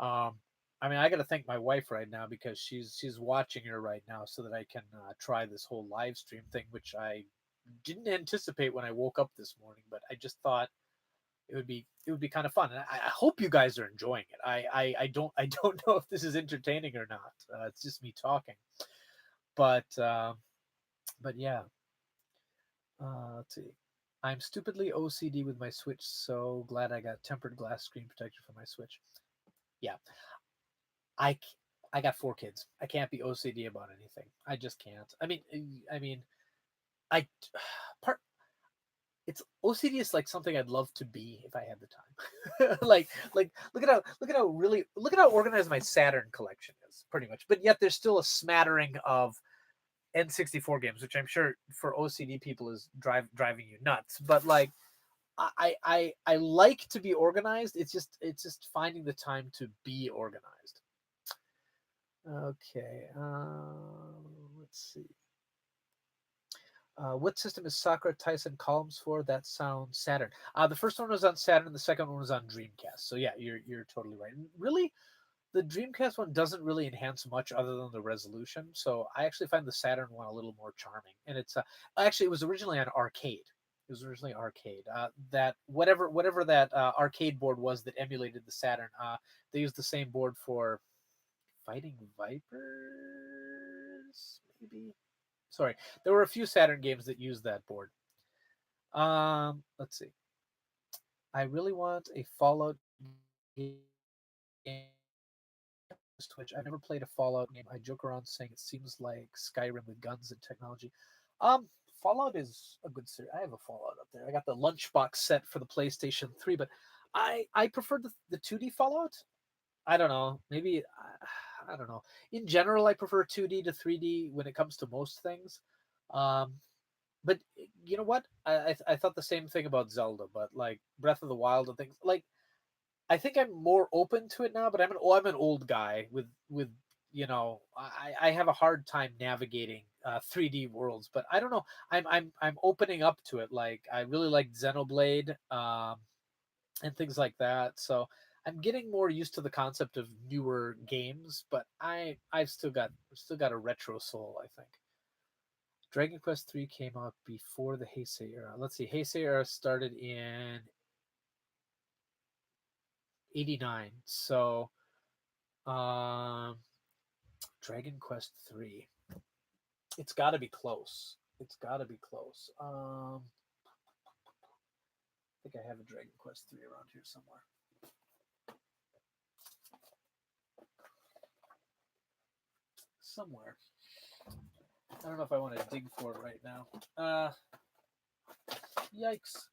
um, I mean, I got to thank my wife right now because she's watching her right now so that I can try this whole live stream thing, which I didn't anticipate when I woke up this morning, but I just thought it would be kind of fun, and I hope you guys are enjoying it. I don't know if this is entertaining or not. It's just me talking, but yeah. Let's see. I'm stupidly OCD with my Switch. So glad I got tempered glass screen protector for my Switch. Yeah, I I got 4 kids. I can't be OCD about anything. I just can't. I mean, I part it's OCD is like something I'd love to be if I had the time. like look at how organized my Saturn collection is, pretty much. But yet there's still a smattering of N64 games, which I'm sure for OCD people is driving you nuts. But like I like to be organized. It's just finding the time to be organized. Okay, let's see. What system is Sakura Tyson columns for? That sounds Saturn. The first one was on Saturn. The second one was on Dreamcast. So yeah, you're totally right. And really, the Dreamcast one doesn't really enhance much other than the resolution. So I actually find the Saturn one a little more charming. And it's actually it was originally on arcade. It was originally arcade. That whatever that arcade board was that emulated the Saturn. They used the same board for Fighting Vipers, maybe. Sorry, there were a few Saturn games that used that board. Let's see. I really want a Fallout game. Twitch. I've never played a Fallout game. I joke around saying it seems like Skyrim with guns and technology. Um, Fallout is a good series. I have a Fallout up there. I got the lunchbox set for the PlayStation 3, but I prefer the 2D Fallout. I don't know. Maybe I don't know. In general, I prefer 2D to 3D when it comes to most things. Um, but you know what? I thought the same thing about Zelda, but like Breath of the Wild and things like I think I'm more open to it now. But I'm an old guy with I have a hard time navigating 3D worlds. But I don't know. I'm opening up to it. Like I really like Xenoblade and things like that. So I'm getting more used to the concept of newer games. But I've still got a retro soul, I think. Dragon Quest 3 came out before the Heisei era. Let's see, Heisei era started in '89. So, um, Dragon Quest 3. It's got to be close. It's got to be close. I think I have a Dragon Quest 3 around here somewhere. Somewhere. I don't know if I want to dig for it right now. Yikes.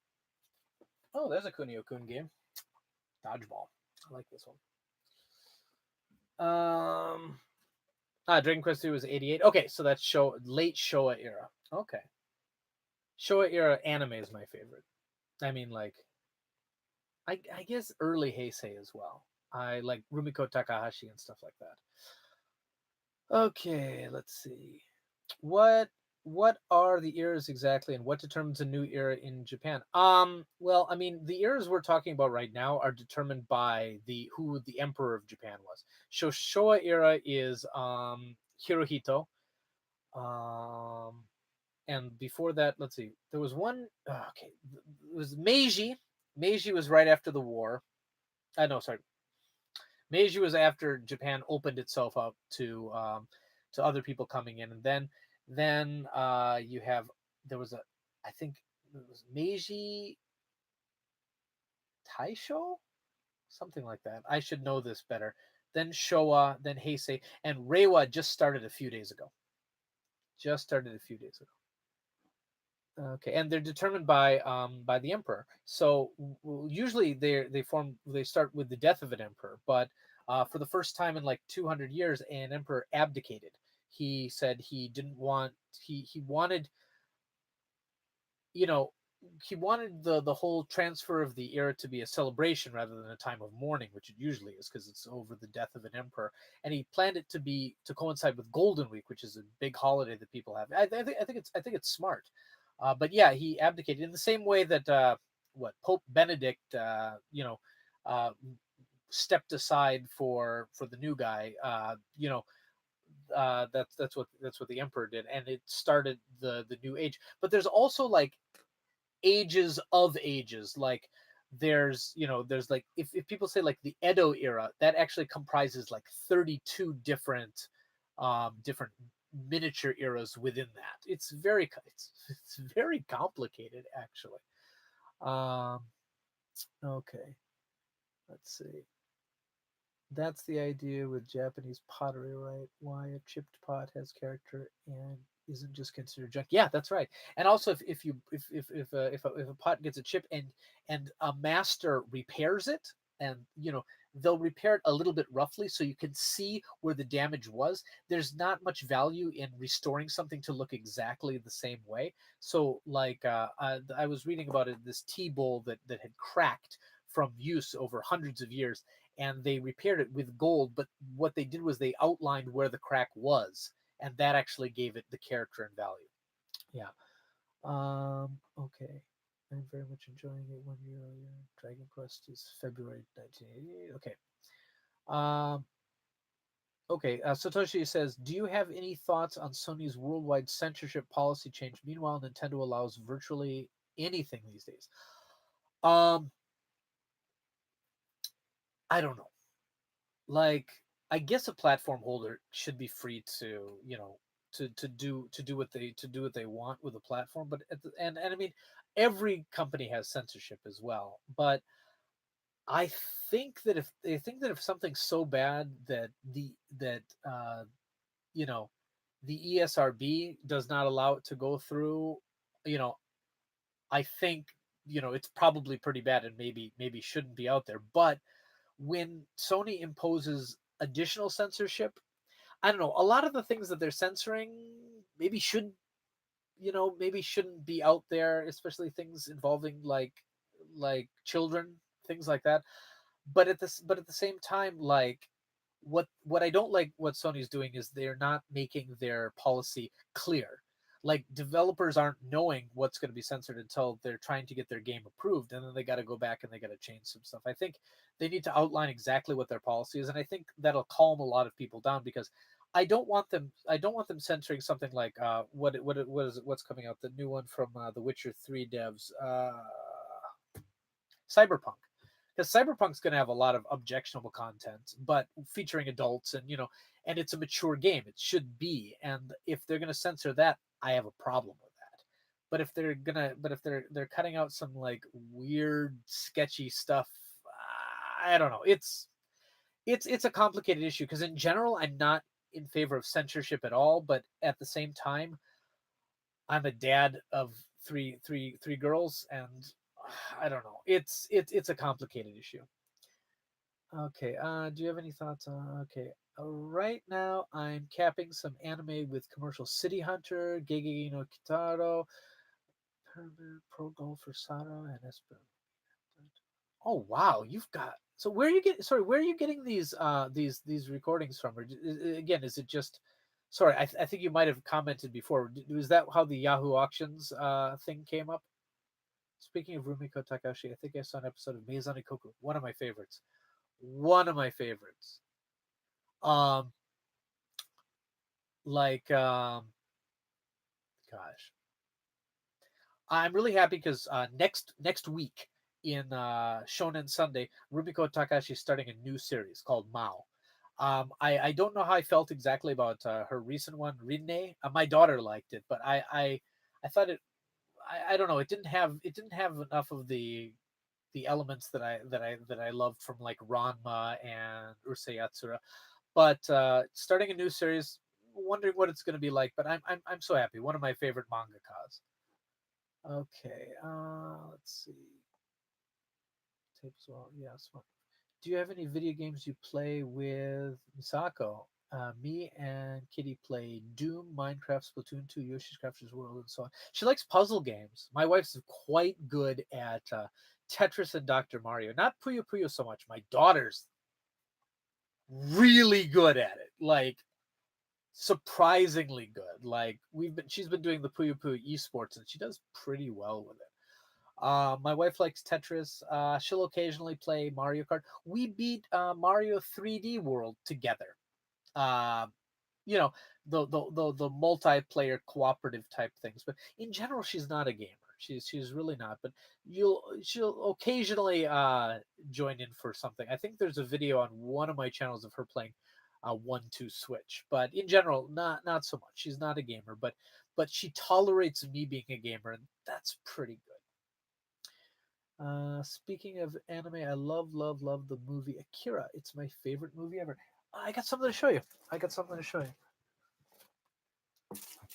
Oh, there's a Kunio-kun game. Dodgeball. I like this one. Dragon Quest 3 was '88. Okay, so that's late Showa era. Okay. Showa era anime is my favorite. I mean, like, I guess early Heisei as well. I like Rumiko Takahashi and stuff like that. Okay, let's see. What what are the eras exactly, and what determines a new era in Japan? Well, I mean, the eras we're talking about right now are determined by the who the emperor of Japan was. So Showa era is Hirohito. Um, and before that, let's see, there was one. Okay, it was Meiji. Meiji was right after the war. No, sorry. Meiji was after Japan opened itself up to other people coming in, and then you have there was a I think it was Meiji Taisho, something like that. I should know this better. Then Showa, then Heisei, and Reiwa just started a few days ago. Just started a few days ago. Okay, and they're determined by the emperor. So usually they start with the death of an emperor, but for the first time in like 200 years, an emperor abdicated. He said he didn't want he wanted you know he wanted the whole transfer of the era to be a celebration rather than a time of mourning, which it usually is because it's over the death of an emperor. And he planned it to coincide with Golden Week, which is a big holiday that people have. I think it's smart. But yeah, he abdicated in the same way that what Pope Benedict, uh, stepped aside for the new guy. That's what the emperor did, and it started the new age. But there's also like ages of ages. Like there's like if people say like the Edo era, that actually comprises like 32 different miniature eras within that. It's very complicated actually. um okay, let's see. That's the idea with Japanese pottery, right? Why a chipped pot has character and isn't just considered junk. Yeah, that's right. And also, if you if a pot gets a chip and a master repairs it, and they'll repair it a little bit roughly so you can see where the damage was. There's not much value in restoring something to look exactly the same way. So, like, I was reading about it, this tea bowl that had cracked from use over hundreds of years, and they repaired it with gold. But what they did was they outlined where the crack was, and that actually gave it the character and value. Yeah. Okay. I'm very much enjoying it. 1 year earlier. Dragon Quest is February 1988. Okay. Um, okay. Satoshi says, "Do you have any thoughts on Sony's worldwide censorship policy change? Meanwhile, Nintendo allows virtually anything these days." Um, I don't know. Like, I guess a platform holder should be free to to do what they want with a platform. But and I mean, every company has censorship as well. But I think that if something's so bad that you know the ESRB does not allow it to go through, you know I think it's probably pretty bad and maybe shouldn't be out there. But when Sony imposes additional censorship, I don't know. A lot of the things that they're censoring maybe shouldn't be out there, especially things involving like children, things like that. But at the same time, like what I don't like what Sony's doing is they're not making their policy clear. Like, developers aren't knowing what's going to be censored until they're trying to get their game approved, and then they got to go back and they got to change some stuff. I think they need to outline exactly what their policy is, and I think that'll calm a lot of people down, because I don't want them censoring something like what's coming out, the new one from the Witcher 3 devs, Cyberpunk. Because Cyberpunk's going to have a lot of objectionable content, but featuring adults, and it's a mature game. It should be. And if they're going to censor that, I have a problem with that. But if they're cutting out some like weird, sketchy stuff, I don't know. It's a complicated issue, because in general, I'm not in favor of censorship at all. But at the same time, I'm a dad of three girls, and I don't know. It's a complicated issue. Okay. Do you have any thoughts on? Okay. Right now, I'm capping some anime with commercial City Hunter, Gegege no Kitaro, Pro Golfer Sado, and Esper. Oh wow, you've got. So where are you getting? Sorry, where are you getting these recordings from? Or again, is it just? Sorry, I think you might have commented before. Was that how the Yahoo Auctions thing came up? Speaking of Rumiko Takashi, I think I saw an episode of Mizane Koku, one of my favorites. One of my favorites. Um, like, gosh, I'm really happy because next week in Shonen Sunday, Rumiko Takahashi is starting a new series called Mao. I don't know how I felt exactly about her recent one, Rinne. My daughter liked it, but I thought I don't know. It didn't have enough of the elements that I loved from like Ranma and Urusei Yatsura. But starting a new series, wondering what it's going to be like. But I'm so happy. One of my favorite mangakas. Okay, let's see. Tapes well, yes. Do you have any video games you play with Misako? Me and Kitty play Doom, Minecraft, Splatoon 2, Yoshi's Crafter's World, and so on. She likes puzzle games. My wife's quite good at Tetris and Dr. Mario. Not Puyo Puyo so much. My daughter's really good at it. Like surprisingly good. Like she's been doing the Puyo Puyo esports and she does pretty well with it. My wife likes Tetris. She'll occasionally play Mario Kart. We beat Mario 3D World together. Uh, you know, the multiplayer cooperative type things. But in general, she's not a gamer. She's really not. But she'll occasionally join in for something. I think there's a video on one of my channels of her playing 1-2 Switch. But in general, not so much. She's not a gamer, but she tolerates me being a gamer, and that's pretty good. Speaking of anime, I love the movie Akira. It's my favorite movie ever. I got something to show you. Let's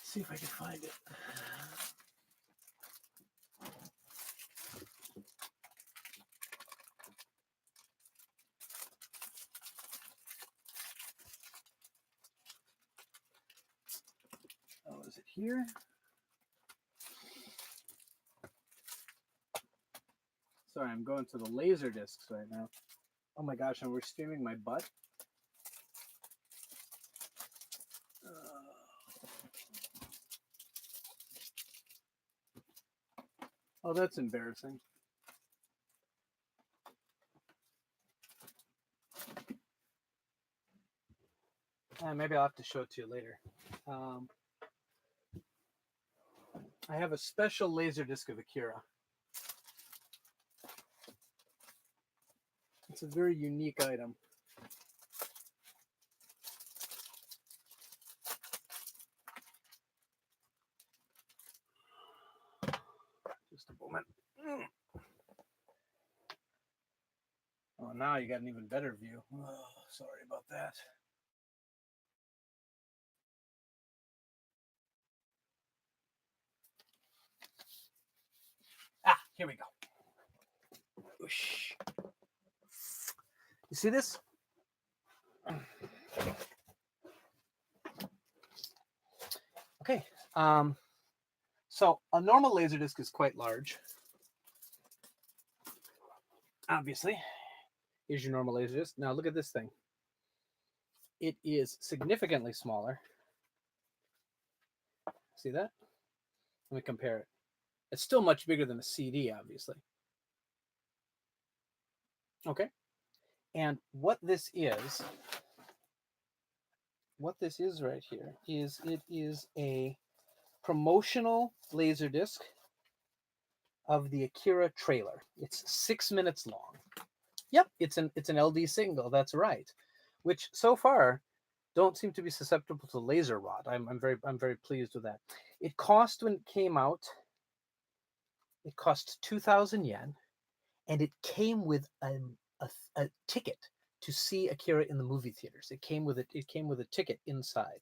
see if I can find it. Oh, is it here? Sorry, I'm going to the laser discs right now. Oh my gosh, and we're streaming my butt. Oh, that's embarrassing. Maybe I'll have to show it to you later. I have a special laser disc of Akira. It's a very unique item. Just a moment. Oh, now you got an even better view. Oh, sorry about that. Here we go. Whoosh. You see this? Okay. So a normal laser disc is quite large. Obviously, here's your normal laser disc. Now look at this thing. It is significantly smaller. See that? Let me compare it. It's still much bigger than a CD, obviously. Okay. And what this is right here is it is a promotional laser disc of the Akira trailer. It's 6 minutes long. Yep, it's an LD single. That's right. Which so far don't seem to be susceptible to laser rot. I'm very pleased with that. It cost when it came out. It cost 2,000 yen, and it came with a ticket to see Akira in the movie theaters. It came with a ticket inside.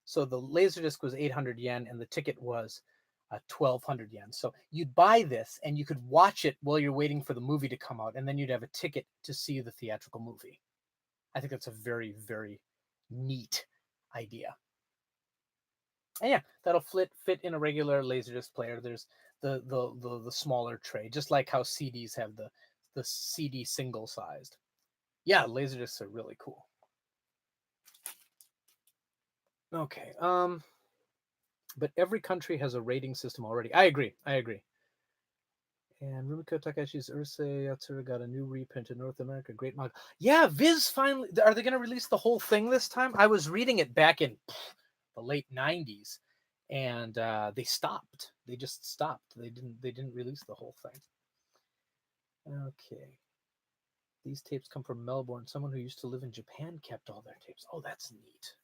So the laserdisc was 800 yen, and the ticket was 1,200 yen. So you'd buy this, and you could watch it while you're waiting for the movie to come out, and then you'd have a ticket to see the theatrical movie. I think that's a very, very neat idea. And yeah, that'll fit in a regular laserdisc player. There's the smaller tray, just like how CDs have the CD single sized. Yeah, laserdiscs are really cool. Okay. But every country has a rating system already. I agree. And Rumiko Takashi's Urusei Yatsura got a new reprint in North America. Great manga. Yeah, Viz finally. Are they going to release the whole thing this time? I was reading it back in the late 90s, and they stopped. They just stopped. They didn't release the whole thing. Okay. These tapes come from Melbourne. Someone who used to live in Japan kept all their tapes. Oh, that's neat.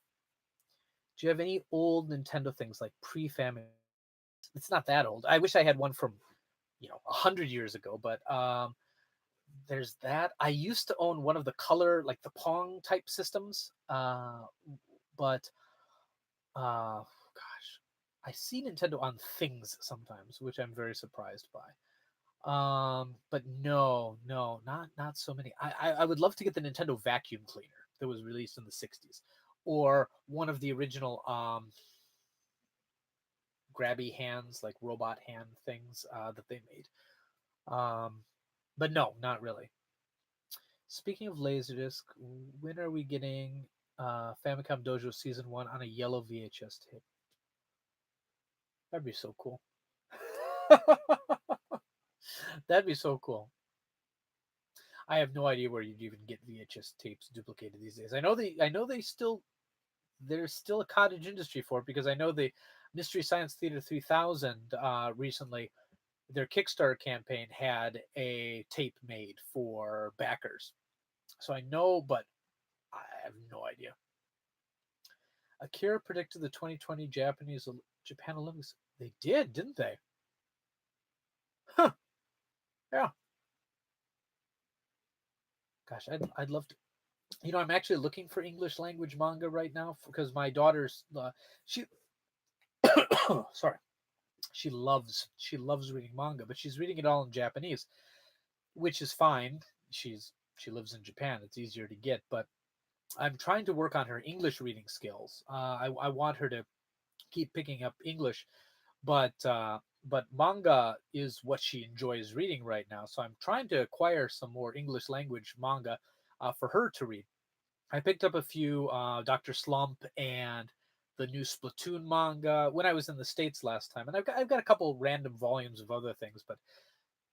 Do you have any old Nintendo things like pre-Famicom? It's not that old. I wish I had one from 100 years ago, but there's that. I used to own one of the color, like the Pong type systems, but gosh, I see Nintendo on things sometimes, which I'm very surprised by. But no, not so many. I would love to get the Nintendo vacuum cleaner that was released in the '60s, or one of the original grabby hands, like robot hand things that they made. Um, but no, not really. Speaking of Laserdisc, when are we getting Famicom Dojo Season 1 on a yellow VHS tape? That'd be so cool. That'd be so cool. I have no idea where you'd even get VHS tapes duplicated these days. I know there's still a cottage industry for it, because I know the Mystery Science Theater 3000 recently, their Kickstarter campaign had a tape made for backers. So I know, but I have no idea. Akira predicted the 2020 Japan Olympics. They did, didn't they? Huh. Yeah. Gosh, I'd love to. I'm actually looking for English language manga right now because my daughter's she sorry, she loves reading manga, but she's reading it all in Japanese, which is fine. She lives in Japan. It's easier to get, but I'm trying to work on her English reading skills. I want her to keep picking up English, but manga is what she enjoys reading right now. So I'm trying to acquire some more English language manga for her to read. I picked up a few Doctor Slump and the new Splatoon manga when I was in the States last time, and I've got a couple random volumes of other things, but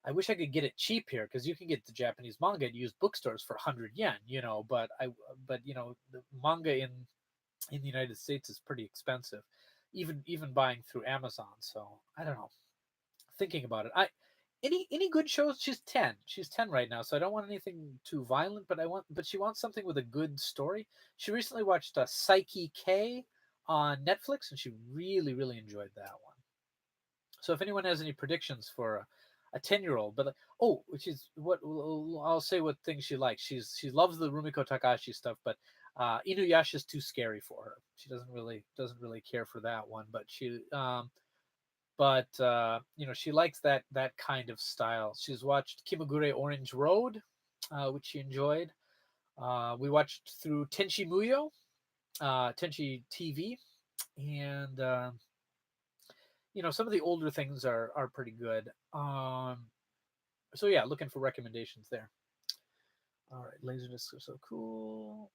I wish I could get it cheap here, because you can get the Japanese manga at used bookstores for 100 yen, but the manga in the United States is pretty expensive, even buying through Amazon. So I don't know. Thinking about it, any good shows. She's 10 right now, so I don't want anything too violent, but she wants something with a good story. She recently watched Psyche K on Netflix, and she really enjoyed that one. So if anyone has any predictions for a 10-year-old, but which is what I'll say, what things she likes. She loves the Rumiko Takahashi stuff, but Inuyasha's too scary for her. She doesn't really care for that one, but she likes that kind of style. She's watched Kimagure Orange Road, which she enjoyed. We watched through Tenchi Muyo, Tenchi TV, and some of the older things are pretty good. So yeah, looking for recommendations there. All right, Laserdiscs are so cool.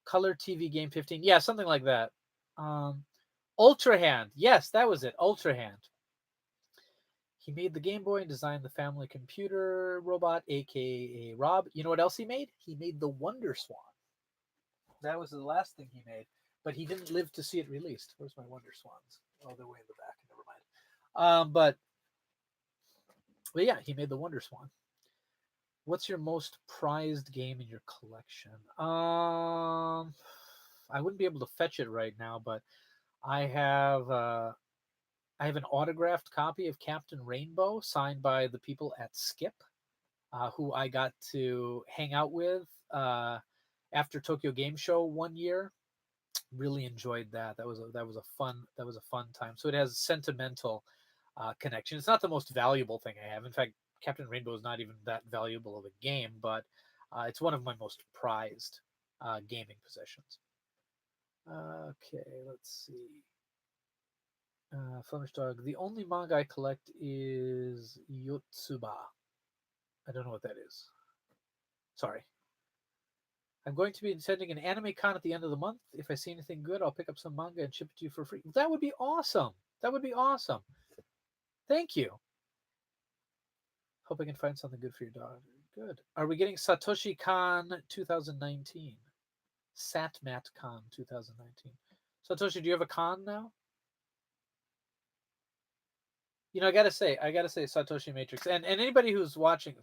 Color TV Game 15, yeah, something like that. Ultra Hand, yes, that was it. Ultra Hand. He made the Game Boy and designed the family computer robot, aka Rob. You know what else he made? He made the Wonder Swan. That was the last thing he made, but he didn't live to see it released. Where's my Wonder Swans? Oh, they're way in the back. Never mind. But yeah, he made the Wonder Swan. What's your most prized game in your collection? I wouldn't be able to fetch it right now, but I have an autographed copy of Captain Rainbow signed by the people at Skip, who I got to hang out with after Tokyo Game Show one year. Really enjoyed that. That was a fun time. So it has sentimental connection. It's not the most valuable thing I have. In fact, Captain Rainbow is not even that valuable of a game, but it's one of my most prized gaming possessions. Okay, let's see. Flemish Dog. The only manga I collect is Yotsuba. I don't know what that is. Sorry. I'm going to be attending an anime con at the end of the month. If I see anything good, I'll pick up some manga and ship it to you for free. That would be awesome. That would be awesome. Thank you. Hope I can find something good for your daughter. Good. Are we getting Satoshi Kon 2019? Satmat Con 2019. Satoshi, do you have a con now? I gotta say, Satoshi Matrix, and anybody who's watching,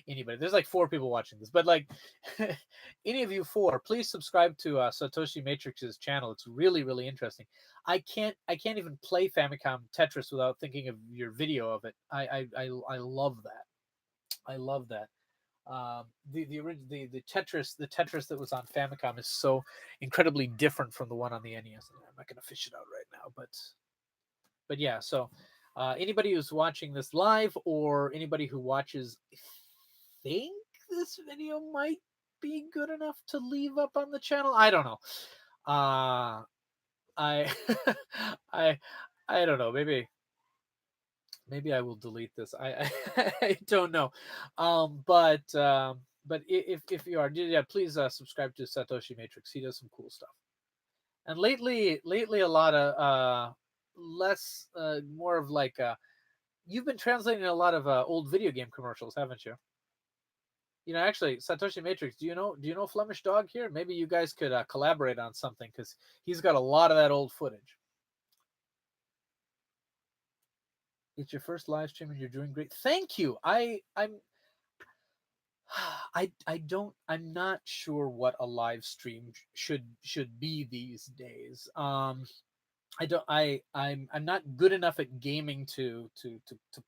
anybody, there's like 4 people watching this, but like, any of you 4, please subscribe to Satoshi Matrix's channel. It's really, really interesting. I can't even play Famicom Tetris without thinking of your video of it. I love that. I love that. The Tetris that was on Famicom is so incredibly different from the one on the NES. I'm not gonna fish it out right now, but yeah. So anybody who's watching this live, or anybody who watches, think this video might be good enough to leave up on the channel. I don't know. I I I don't know. Maybe I will delete this. I don't know. But if you are, yeah, please subscribe to Satoshi Matrix. He does some cool stuff. And lately a lot of less more of like you've been translating a lot of old video game commercials, haven't you? Actually, Satoshi Matrix, do you know Flemish Dog here? Maybe you guys could collaborate on something, because he's got a lot of that old footage. It's your first live stream and you're doing great. Thank you. I'm not sure what a live stream should be these days. I don't I'm not good enough at gaming to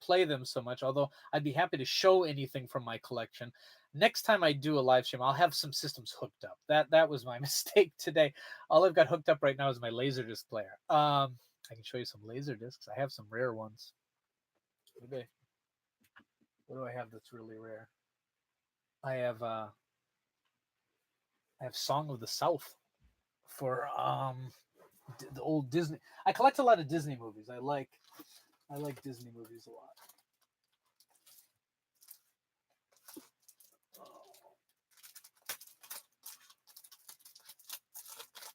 play them so much, although I'd be happy to show anything from my collection. Next time I do a live stream, I'll have some systems hooked up. That was my mistake today. All I've got hooked up right now is my Laserdisc player. I can show you some Laserdiscs. I have some rare ones. What do I have that's really rare? I have Song of the South for the old Disney. I collect a lot of Disney movies. I like Disney movies a lot.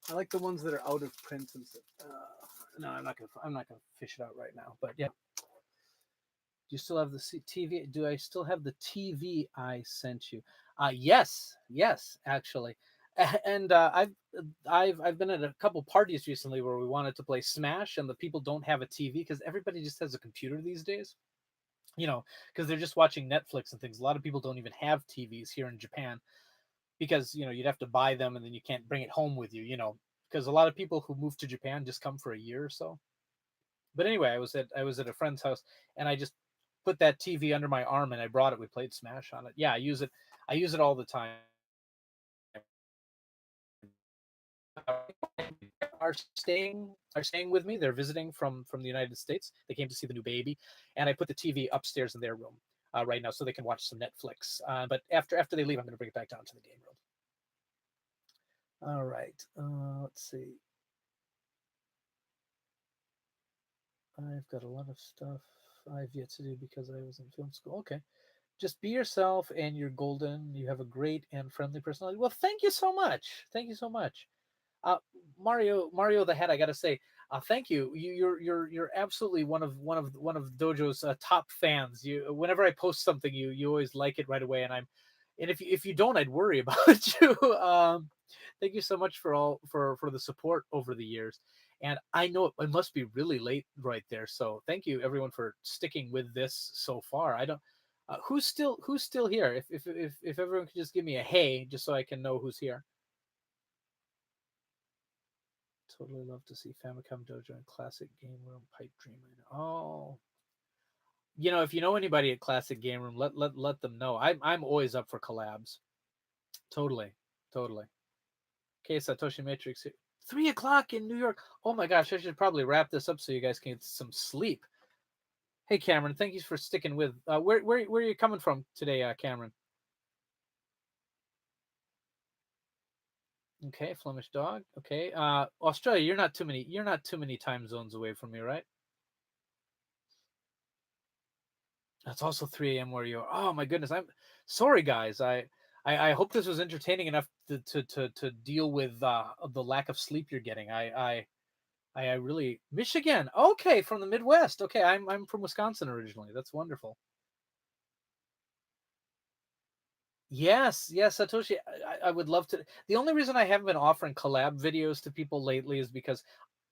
I like the ones that are out of print and stuff. No, I'm not gonna fish it out right now. But yeah, do you still have the TV? Do I still have the TV I sent you? Yes, actually. And I've been at a couple parties recently where we wanted to play Smash, and the people don't have a TV because everybody just has a computer these days. Because they're just watching Netflix and things. A lot of people don't even have TVs here in Japan, because you'd have to buy them, and then you can't bring it home with you. Because a lot of people who move to Japan just come for a year or so. But anyway, I was at a friend's house, and I just put that TV under my arm and I brought it. We played Smash on it. Yeah, I use it. I use it all the time. Are staying with me. They're visiting from the United States. They came to see the new baby, and I put the TV upstairs in their room right now so they can watch some Netflix. But after they leave, I'm going to bring it back down to the game room. All right. Let's see. I've got a lot of stuff I've yet to do because I was in film school. Okay. Just be yourself and you're golden. You have a great and friendly personality. Well, thank you so much. Thank you so much. Uh, Mario the Hat, I gotta say, thank you. You're absolutely one of Dojo's top fans. Whenever I post something, you always like it right away, and if you don't, I'd worry about you. Thank you so much for the support over the years. And I know it must be really late right there, so thank you everyone for sticking with this so far. I don't. Who's still here? If everyone could just give me a hey, just so I can know who's here. Totally love to see Famicom Dojo and Classic Game Room Pipe Dream. Oh, if you know anybody at Classic Game Room, let them know. I'm always up for collabs. Totally, totally. Okay, Satoshi Matrix. 3 o'clock in New York. Oh my gosh, I should probably wrap this up so you guys can get some sleep. Hey Cameron, thank you for sticking with. Where are you coming from today, Cameron? Okay, Flemish Dog. Okay, Australia. You're not too many time zones away from me, right? That's also 3 a.m. where you are. Oh my goodness, I'm sorry, guys. I hope this was entertaining enough to deal with the lack of sleep you're getting. I really Michigan. Okay, from the Midwest. Okay, I'm from Wisconsin originally. That's wonderful. Yes, Satoshi. I would love to. The only reason I haven't been offering collab videos to people lately is because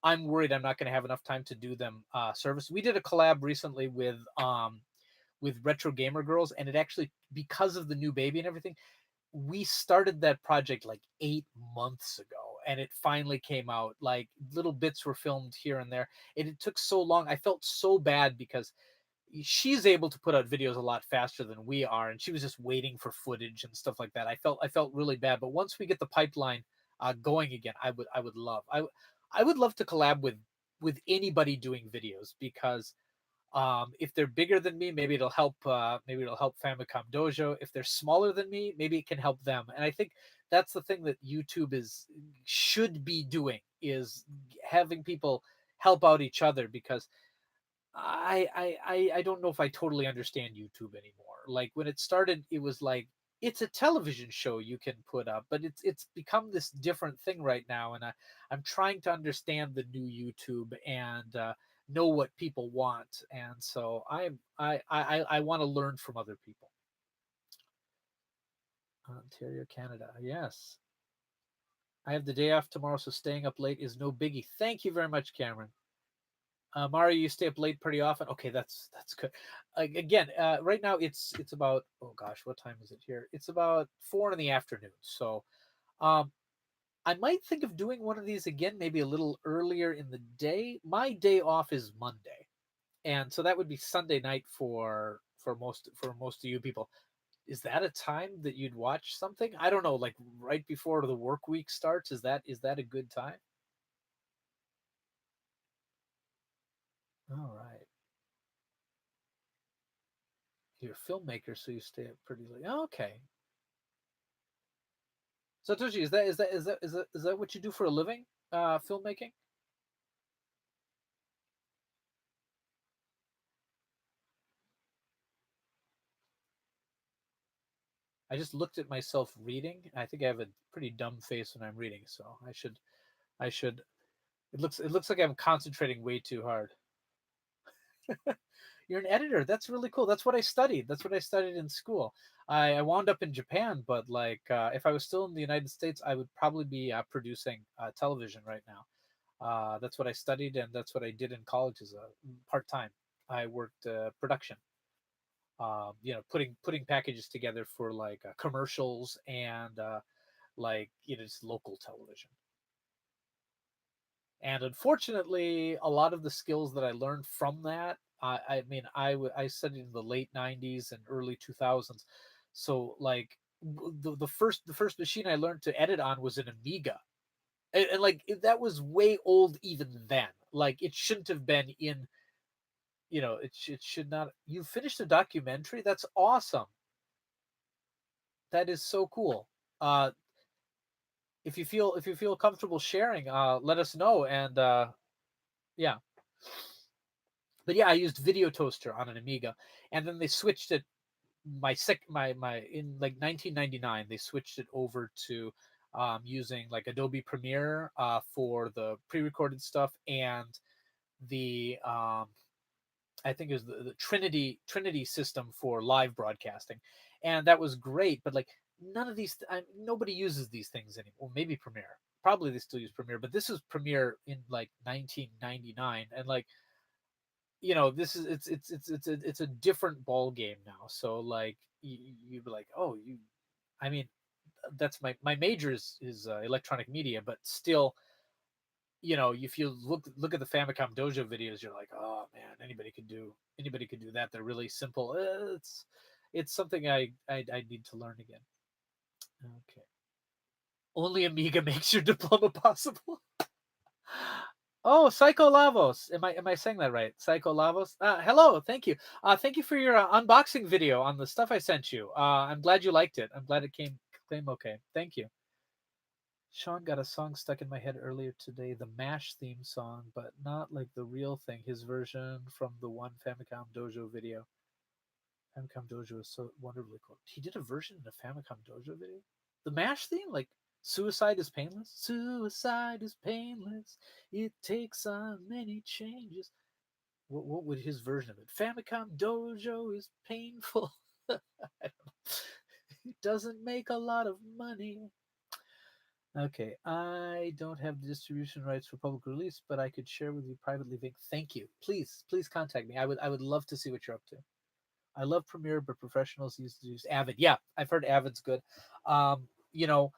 I'm worried I'm not going to have enough time to do them service. We did a collab recently with Retro Gamer Girls, and it actually, because of the new baby and everything, we started that project like 8 months ago, and it finally came out. Like little bits were filmed here and there, and it took so long. I felt so bad because she's able to put out videos a lot faster than we are, and she was just waiting for footage and stuff like that. I felt really bad, but once we get the pipeline going again, I would love to collab with anybody doing videos, because if they're bigger than me, maybe it'll help. Maybe it'll help Famicom Dojo. If they're smaller than me, maybe it can help them. And I think that's the thing that YouTube is should be doing, is having people help out each other, because I don't know if I totally understand YouTube anymore. Like when it started, it was like it's a television show you can put up, but it's become this different thing right now, and I'm trying to understand the new YouTube and know what people want, and so I want to learn from other people. Ontario, Canada, yes. I have the day off tomorrow, so staying up late is no biggie. Thank you very much, Cameron. Mario, you stay up late pretty often. Okay, that's good. Again, right now it's about, oh gosh, what time is it here? It's about 4 in the afternoon. So, um, I might think of doing one of these again, maybe a little earlier in the day. My day off is Monday, and so that would be Sunday night for most of you people. Is that a time that you'd watch something? I don't know, like right before the work week starts. Is that a good time? All right. You're a filmmaker, so you stay up pretty late. Okay. Satoshi, is that what you do for a living? Filmmaking? I just looked at myself reading. I think I have a pretty dumb face when I'm reading, so I should. It looks like I'm concentrating way too hard. You're an editor. That's really cool. That's what I studied. That's what I studied in school. I wound up in Japan, but like if I was still in the United States, I would probably be producing television right now. That's what I studied, and that's what I did in college as a part time. I worked production, putting packages together for like commercials and like just local television. And unfortunately, a lot of the skills that I learned from that, I mean, I studied in the late '90s and early 2000s, so like the first machine I learned to edit on was an Amiga, and like that was way old even then. Like it shouldn't have been in. It should not. You finished a documentary. That's awesome. That is so cool. Uh, if you feel comfortable sharing, let us know. And yeah, but yeah, I used Video Toaster on an Amiga, and then they switched it. My in like 1999, they switched it over to using like Adobe Premiere for the pre-recorded stuff, and the I think it was the Trinity system for live broadcasting, and that was great. But like none of nobody uses these things anymore. Well, maybe Premiere. Probably they still use Premiere, but this is Premiere in like 1999, and like this is it's a different ball game now. So like you'd be like, oh, I mean, that's my major is electronic media, but still, if you look at the Famicom Dojo videos, you're like, oh man, anybody could do that. They're really simple. It's something I need to learn again. Okay. Only Amiga makes your diploma possible. Oh, Psycho Lavos. Am I saying that right? Psycho Lavos. Hello, thank you. Thank you for your unboxing video on the stuff I sent you. I'm glad you liked it. I'm glad it came okay. Thank you. Sean got a song stuck in my head earlier today, the MASH theme song, but not like the real thing. His version from the one Famicom Dojo video. Famicom Dojo is so wonderfully cool. He did a version in a Famicom Dojo video. The MASH theme, like suicide is painless. Suicide is painless. It takes on many changes. What would his version of it? Famicom Dojo is painful. It doesn't make a lot of money. Okay, I don't have the distribution rights for public release, but I could share with you privately. Vic. Thank you. Please contact me. I would love to see what you're up to. I love Premiere, but professionals used to use Avid. Yeah, I've heard Avid's good. You know,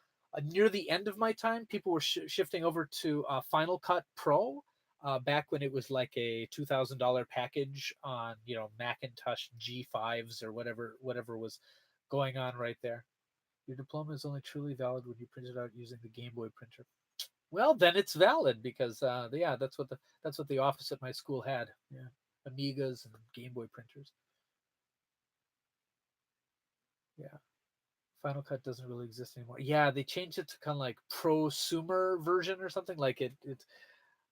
near the end of my time, people were shifting over to Final Cut Pro. Back when it was like a $2,000 package on Macintosh G5s or whatever was going on right there. Your diploma is only truly valid when you print it out using the Game Boy printer. Well, then it's valid because yeah, that's what the office at my school had. Yeah, Amigas and Game Boy printers. Yeah. Final Cut doesn't really exist anymore. Yeah, they changed it to kind of like prosumer version or something. Like it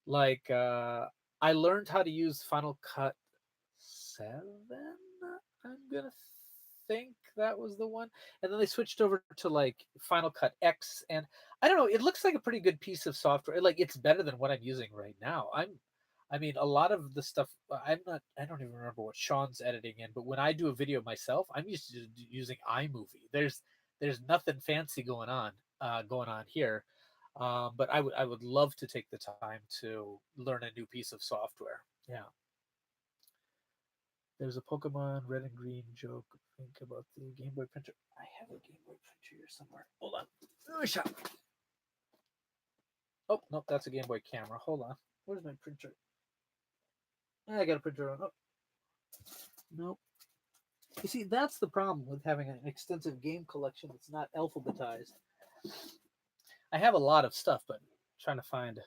like I learned how to use Final Cut 7. I'm gonna think that was the one, and then they switched over to like Final Cut X, and I don't know. It looks like a pretty good piece of software. Like it's better than what I'm using right now. I mean, a lot of the stuff I'm not. I don't even remember what Sean's editing in, but when I do a video myself, I'm used to using iMovie. There's nothing fancy going on here. But I would love to take the time to learn a new piece of software. Yeah. There's a Pokemon Red and Green joke. Think about the Game Boy printer. I have a Game Boy printer here somewhere. Hold on. Oh, nope, that's a Game Boy camera. Hold on. Where's my printer? I got a printer on. Oh, nope. You see, that's the problem with having an extensive game collection that's not alphabetized. I have a lot of stuff, but I'm trying to find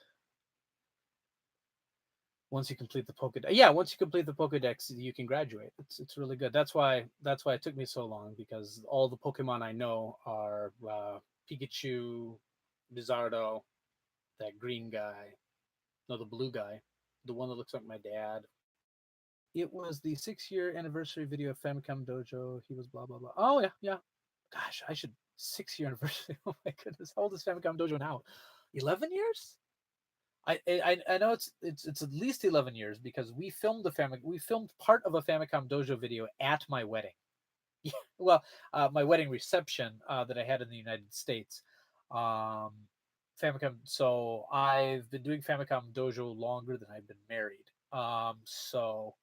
once you complete the Pokedex. Yeah, once you complete the Pokedex, you can graduate. It's really good. That's why it took me so long because all the Pokemon I know are Pikachu, Bizardo, that green guy, no, the blue guy, the one that looks like my dad. It was the 6 year anniversary video of Famicom Dojo. He was blah blah blah. Oh yeah, yeah. Gosh, I should 6 year anniversary. Oh my goodness, how old is Famicom Dojo now? 11 years? I know it's at least 11 years because we filmed part of a Famicom Dojo video at my wedding. Yeah, well, my wedding reception that I had in the United States. Um, Famicom. So I've been doing Famicom Dojo longer than I've been married. So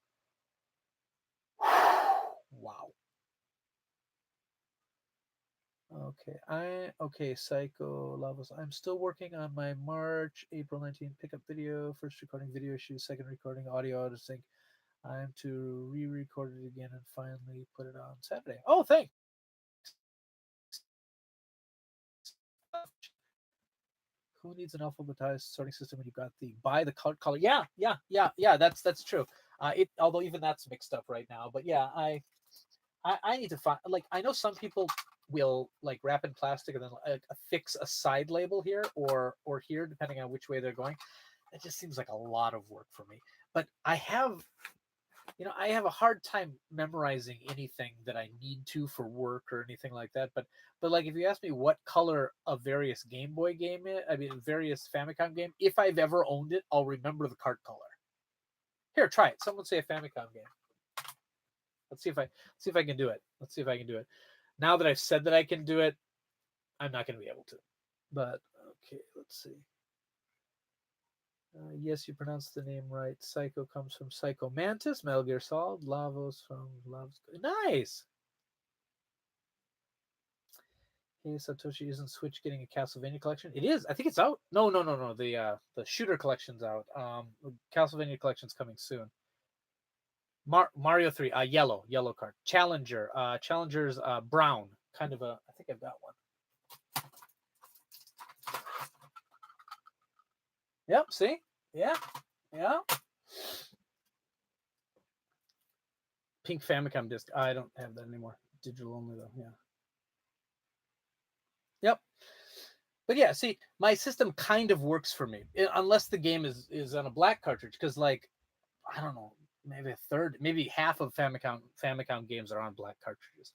wow. Okay, Psycho Lavos. I'm still working on my March, April 19th pickup video. First recording video issue, second recording audio to sync. I'm to re-record it again and finally put it on Saturday. Oh, thanks. Who needs an alphabetized sorting system when you got the by the color? Yeah, yeah, yeah, yeah. That's true. It although even that's mixed up right now. But yeah, I need to find like I know some people will like wrap in plastic and then affix a side label here or here depending on which way they're going. It just seems like a lot of work for me. But I have a hard time memorizing anything that I need to for work or anything like that. But like if you ask me what color a various Game Boy game is, I mean various Famicom game, if I've ever owned it, I'll remember the card color. Here, try it. Someone say a Famicom game. Let's see if I can do it. Let's see if I can do it. Now that I've said that I can do it, I'm not going to be able to. But okay, let's see. Yes, you pronounced the name right. Psycho comes from Psycho Mantis. Metal Gear Solid. Lavos from Lavos. Nice. Hey, Satoshi, isn't Switch getting a Castlevania collection? It is. I think it's out. No, no, no, no. The shooter collection's out. Castlevania collection's coming soon. Mario 3, yellow card. Challenger, Challenger's brown, kind of a. I think I've got one. Yep. See. Yeah. Yeah. Pink Famicom disc. I don't have that anymore. Digital only though. Yeah. Yep. But yeah, see, my system kind of works for me, unless the game is on a black cartridge. Because like, I don't know, maybe a third, maybe half of Famicom games are on black cartridges.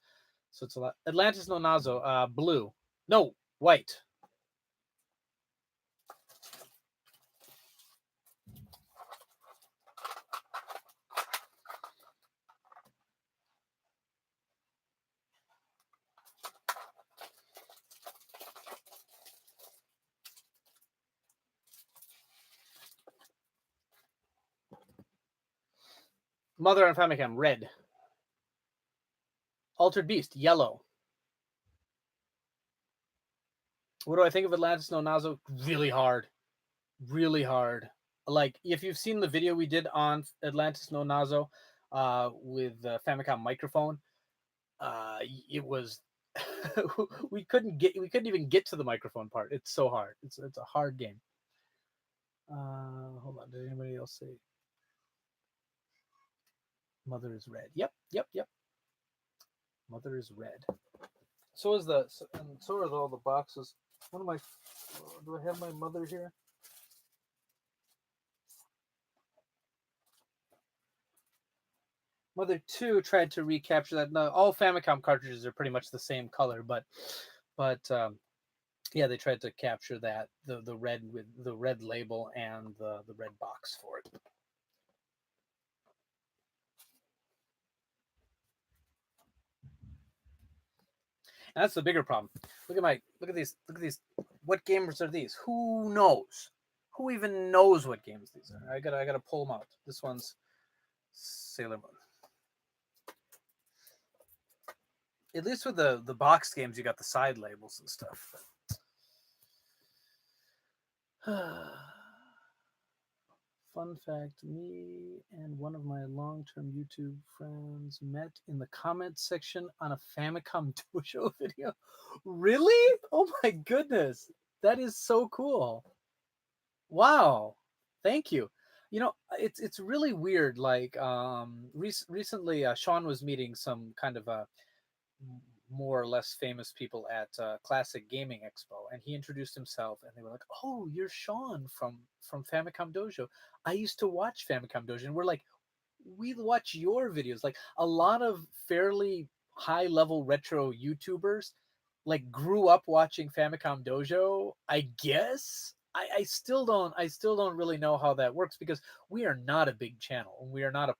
So it's a lot. Atlantis no Nazo, blue. No, white. Mother on Famicom, red. Altered Beast, yellow. What do I think of Atlantis No Nazo? Really hard. Really hard. Like, if you've seen the video we did on Atlantis No Nazo with the Famicom microphone, it was we couldn't even get to the microphone part. It's so hard. It's a hard game. Hold on. Did anybody else say Mother is red? Yep, yep, yep. Mother is red. So is and so are all the boxes. What am I? Do I have my Mother here? Mother 2 tried to recapture that. No, all Famicom cartridges are pretty much the same color, but yeah, they tried to capture that the red with the red label and the red box for it. And that's the bigger problem. Look at these. What gamers are these? Who knows? Who even knows what games these are? I gotta pull them out. This one's Sailor Moon. At least with the box games, you got the side labels and stuff. Fun fact, me and one of my long-term YouTube friends met in the comments section on a Famicom Dojo video. Really? Oh my goodness. That is so cool. Wow. Thank you. You know, it's really weird. Like recently, Sean was meeting some kind of more or less famous people at Classic Gaming Expo, and he introduced himself, and they were like, "Oh, you're Sean from Famicom Dojo. I used to watch Famicom Dojo," and we're like, "We watch your videos." Like a lot of fairly high level retro YouTubers, like grew up watching Famicom Dojo. I guess. I still don't really know how that works because we are not a big channel. We are not a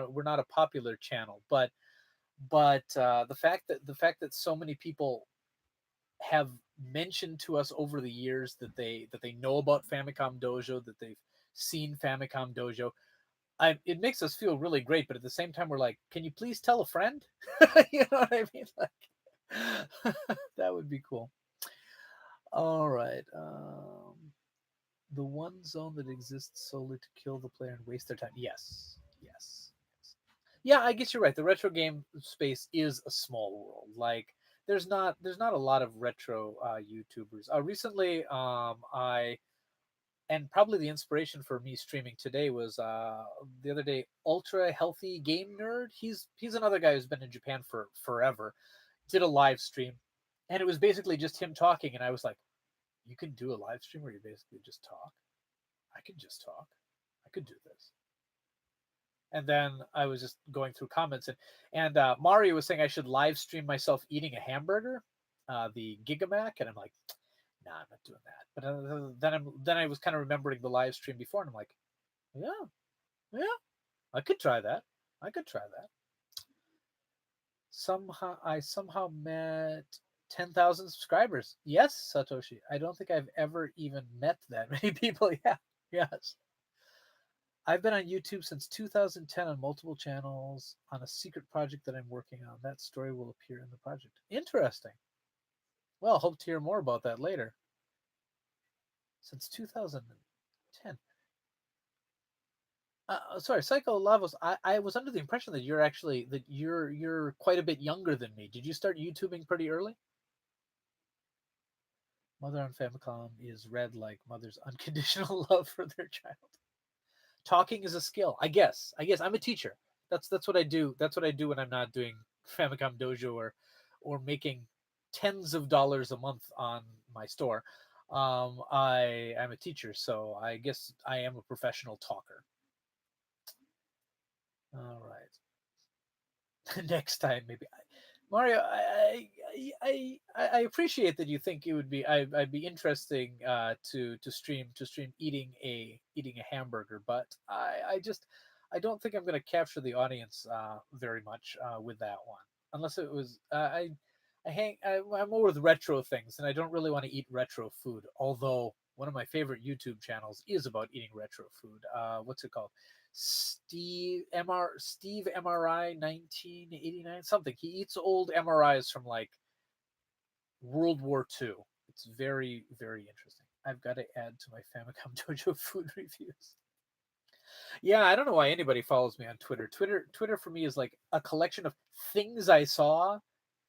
we're not a popular channel, but the fact that so many people have mentioned to us over the years that they know about Famicom Dojo, that they've seen Famicom Dojo, it makes us feel really great. But at the same time, we're like, can you please tell a friend? You know what I mean? Like, that would be cool. All right. The one zone that exists solely to kill the player and waste their time. Yes. Yes. Yeah, I guess you're right. The retro game space is a small world. Like there's not a lot of retro YouTubers. Recently, I and probably the inspiration for me streaming today was the other day. Ultra Healthy Game Nerd. He's another guy who's been in Japan for forever. Did a live stream, and it was basically just him talking. And I was like, you can do a live stream where you basically just talk. I could just talk. I could do this. And then I was just going through comments, and Mario was saying I should live stream myself eating a hamburger, the Gigamac, and I'm like, nah, I'm not doing that. But then I was kind of remembering the live stream before, and I'm like, yeah, yeah, I could try that. I could try that. I somehow met 10,000 subscribers. Yes, Satoshi. I don't think I've ever even met that many people. Yeah, yes. I've been on YouTube since 2010 on multiple channels on a secret project that I'm working on. That story will appear in the project. Interesting. Well, hope to hear more about that later. Since 2010. Sorry, Psycho Lavos. I was under the impression that you're quite a bit younger than me. Did you start YouTubing pretty early? Mother on Famicom is red like mother's unconditional love for their child. Talking is a skill. I guess I'm a teacher. That's what I do. That's what I do when I'm not doing Famicom Dojo or making tens of dollars a month on my store. I'm a teacher, so I guess I am a professional talker. All right. Next time, maybe. Mario, I appreciate that you think it would be I'd be interesting to stream eating a hamburger, but I don't think I'm going to capture the audience very much with that one, unless it was I'm more with retro things, and I don't really want to eat retro food. Although one of my favorite YouTube channels is about eating retro food. What's it called? Steve MRI 1989 something. He eats old MRIs from like World War II. It's very, very interesting. I've got to add to my Famicom Dojo food reviews. Yeah, I don't know why anybody follows me on Twitter. Twitter for me is like a collection of things I saw,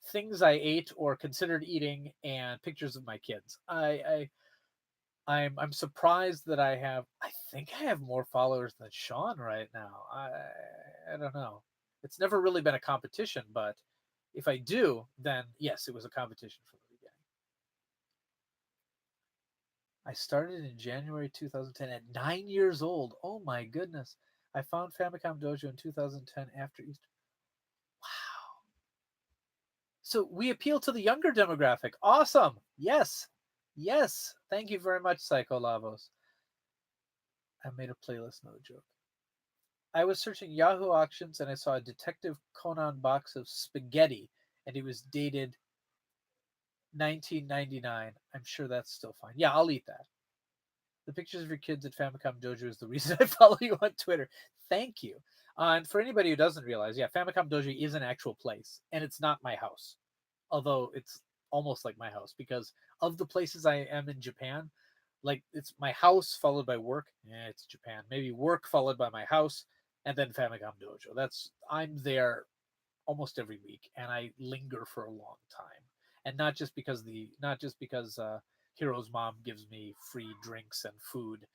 things I ate or considered eating, and pictures of my kids. I'm surprised that I think I have more followers than Sean right now. I don't know. It's never really been a competition, but if I do, then yes, it was a competition from the beginning. I started in January 2010 at 9 years old. Oh my goodness. I found Famicom Dojo in 2010 after Easter. Wow. So we appeal to the younger demographic. Awesome. Yes. Yes. Thank you very much, Psycho Lavos. I made a playlist, no joke. I was searching Yahoo auctions and I saw a Detective Conan box of spaghetti and it was dated 1999. I'm sure that's still fine. Yeah, I'll eat that. The pictures of your kids at Famicom Dojo is the reason I follow you on Twitter. Thank you. And for anybody who doesn't realize, yeah, Famicom Dojo is an actual place, and it's not my house. Although it's almost like my house because of the places I am in Japan, like it's my house followed by work. Yeah, it's Japan. Maybe work followed by my house, and then Famicom Dojo. I'm there almost every week, and I linger for a long time. And not just because Hero's mom gives me free drinks and food.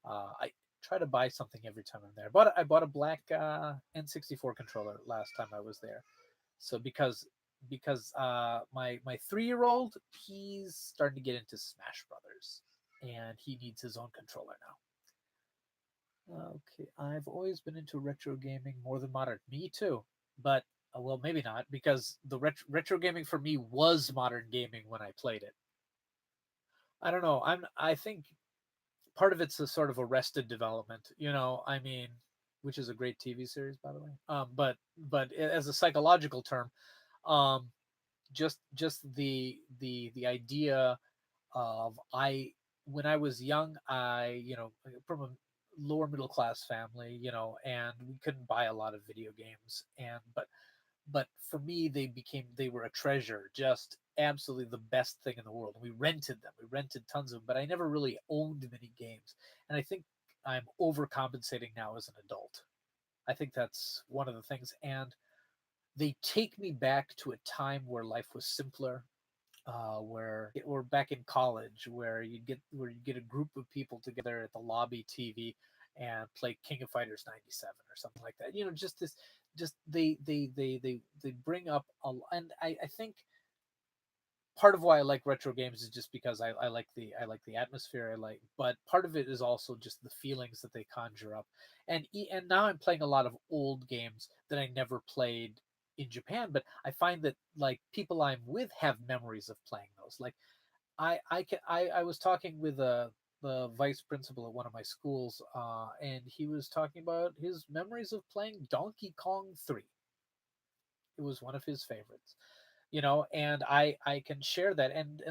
I try to buy something every time I'm there. But I bought a black N64 controller last time I was there. So because my 3-year-old, he's starting to get into Smash Brothers, and he needs his own controller now. Okay, I've always been into retro gaming more than modern. Me too, but well, maybe not because the retro gaming for me was modern gaming when I played it. I don't know. I think part of it's a sort of arrested development. I mean, which is a great TV series, by the way. But as a psychological term, um, just the idea of when I was young, from a lower middle class family, and we couldn't buy a lot of video games, and but for me they were a treasure, just absolutely the best thing in the world. We rented them. We rented tons of them, but I never really owned many games. And I think I'm overcompensating now as an adult. I think that's one of the things. And they take me back to a time where life was simpler, where we're back in college, where you get a group of people together at the lobby TV and play King of Fighters 97 or something like that. Just this, just they bring up and I think part of why I like retro games is just because I like the atmosphere but part of it is also just the feelings that they conjure up. And now I'm playing a lot of old games that I never played in Japan, but I find that like people I'm with have memories of playing those. Like I was talking with the vice principal at one of my schools, and he was talking about his memories of playing Donkey Kong 3. It was one of his favorites, and I can share that. And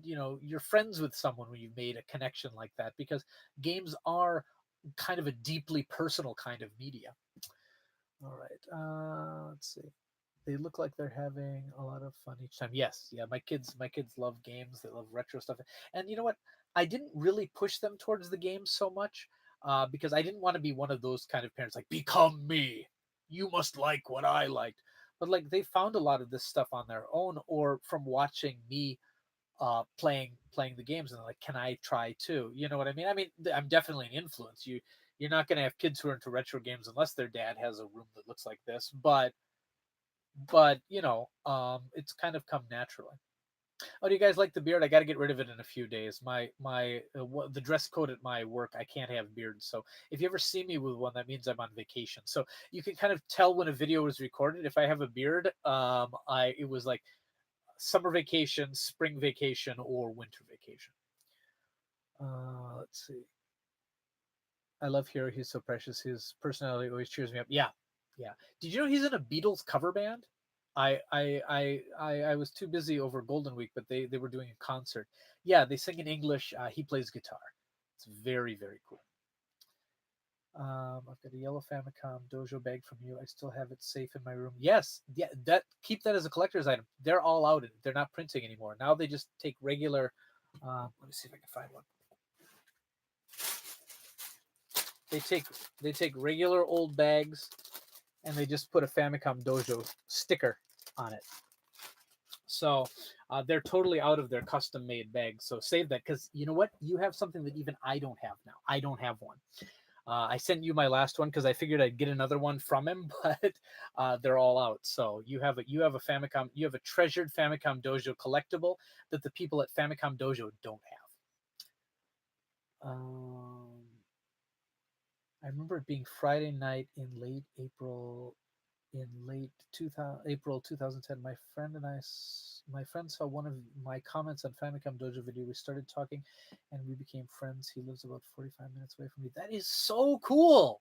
you're friends with someone when you've made a connection like that, because games are kind of a deeply personal kind of media. All right, let's see. They look like they're having a lot of fun each time. Yes, yeah, my kids love games. They love retro stuff. And you know what? I didn't really push them towards the games so much, because I didn't want to be one of those kind of parents like, become me. You must like what I liked. But like they found a lot of this stuff on their own or from watching me playing the games, and they're like, can I try too? You know what I mean? I mean, I'm definitely an influence. You're not going to have kids who are into retro games unless their dad has a room that looks like this, but it's kind of come naturally. Oh, do you guys like the beard? I got to get rid of it in a few days. The dress code at my work, I can't have beards. So if you ever see me with one, that means I'm on vacation. So you can kind of tell when a video was recorded if I have a beard. It was like summer vacation, spring vacation, or winter vacation. Let's see. I love Hero. He's so precious. His personality always cheers me up. Yeah, yeah. Did you know he's in a Beatles cover band? I was too busy over Golden Week, but they were doing a concert. Yeah, they sing in English. He plays guitar. It's very, very cool. I've got a yellow Famicom Dojo bag from you. I still have it safe in my room. Yes, yeah, that keep that as a collector's item. They're all out. They're not printing anymore. Now they just take regular. Let me see if I can find one. They take regular old bags, and they just put a Famicom Dojo sticker on it. So they're totally out of their custom made bags. So save that, because you know what? You have something that even I don't have now. I don't have one. I sent you my last one because I figured I'd get another one from him, but they're all out. So you have a Famicom, you have a treasured Famicom Dojo collectible that the people at Famicom Dojo don't have. I remember it being Friday night in late April. In late 2000, April 2010, my friend saw one of my comments on Famicom Dojo video. We started talking, and we became friends. He lives about 45 minutes away from me. That is so cool.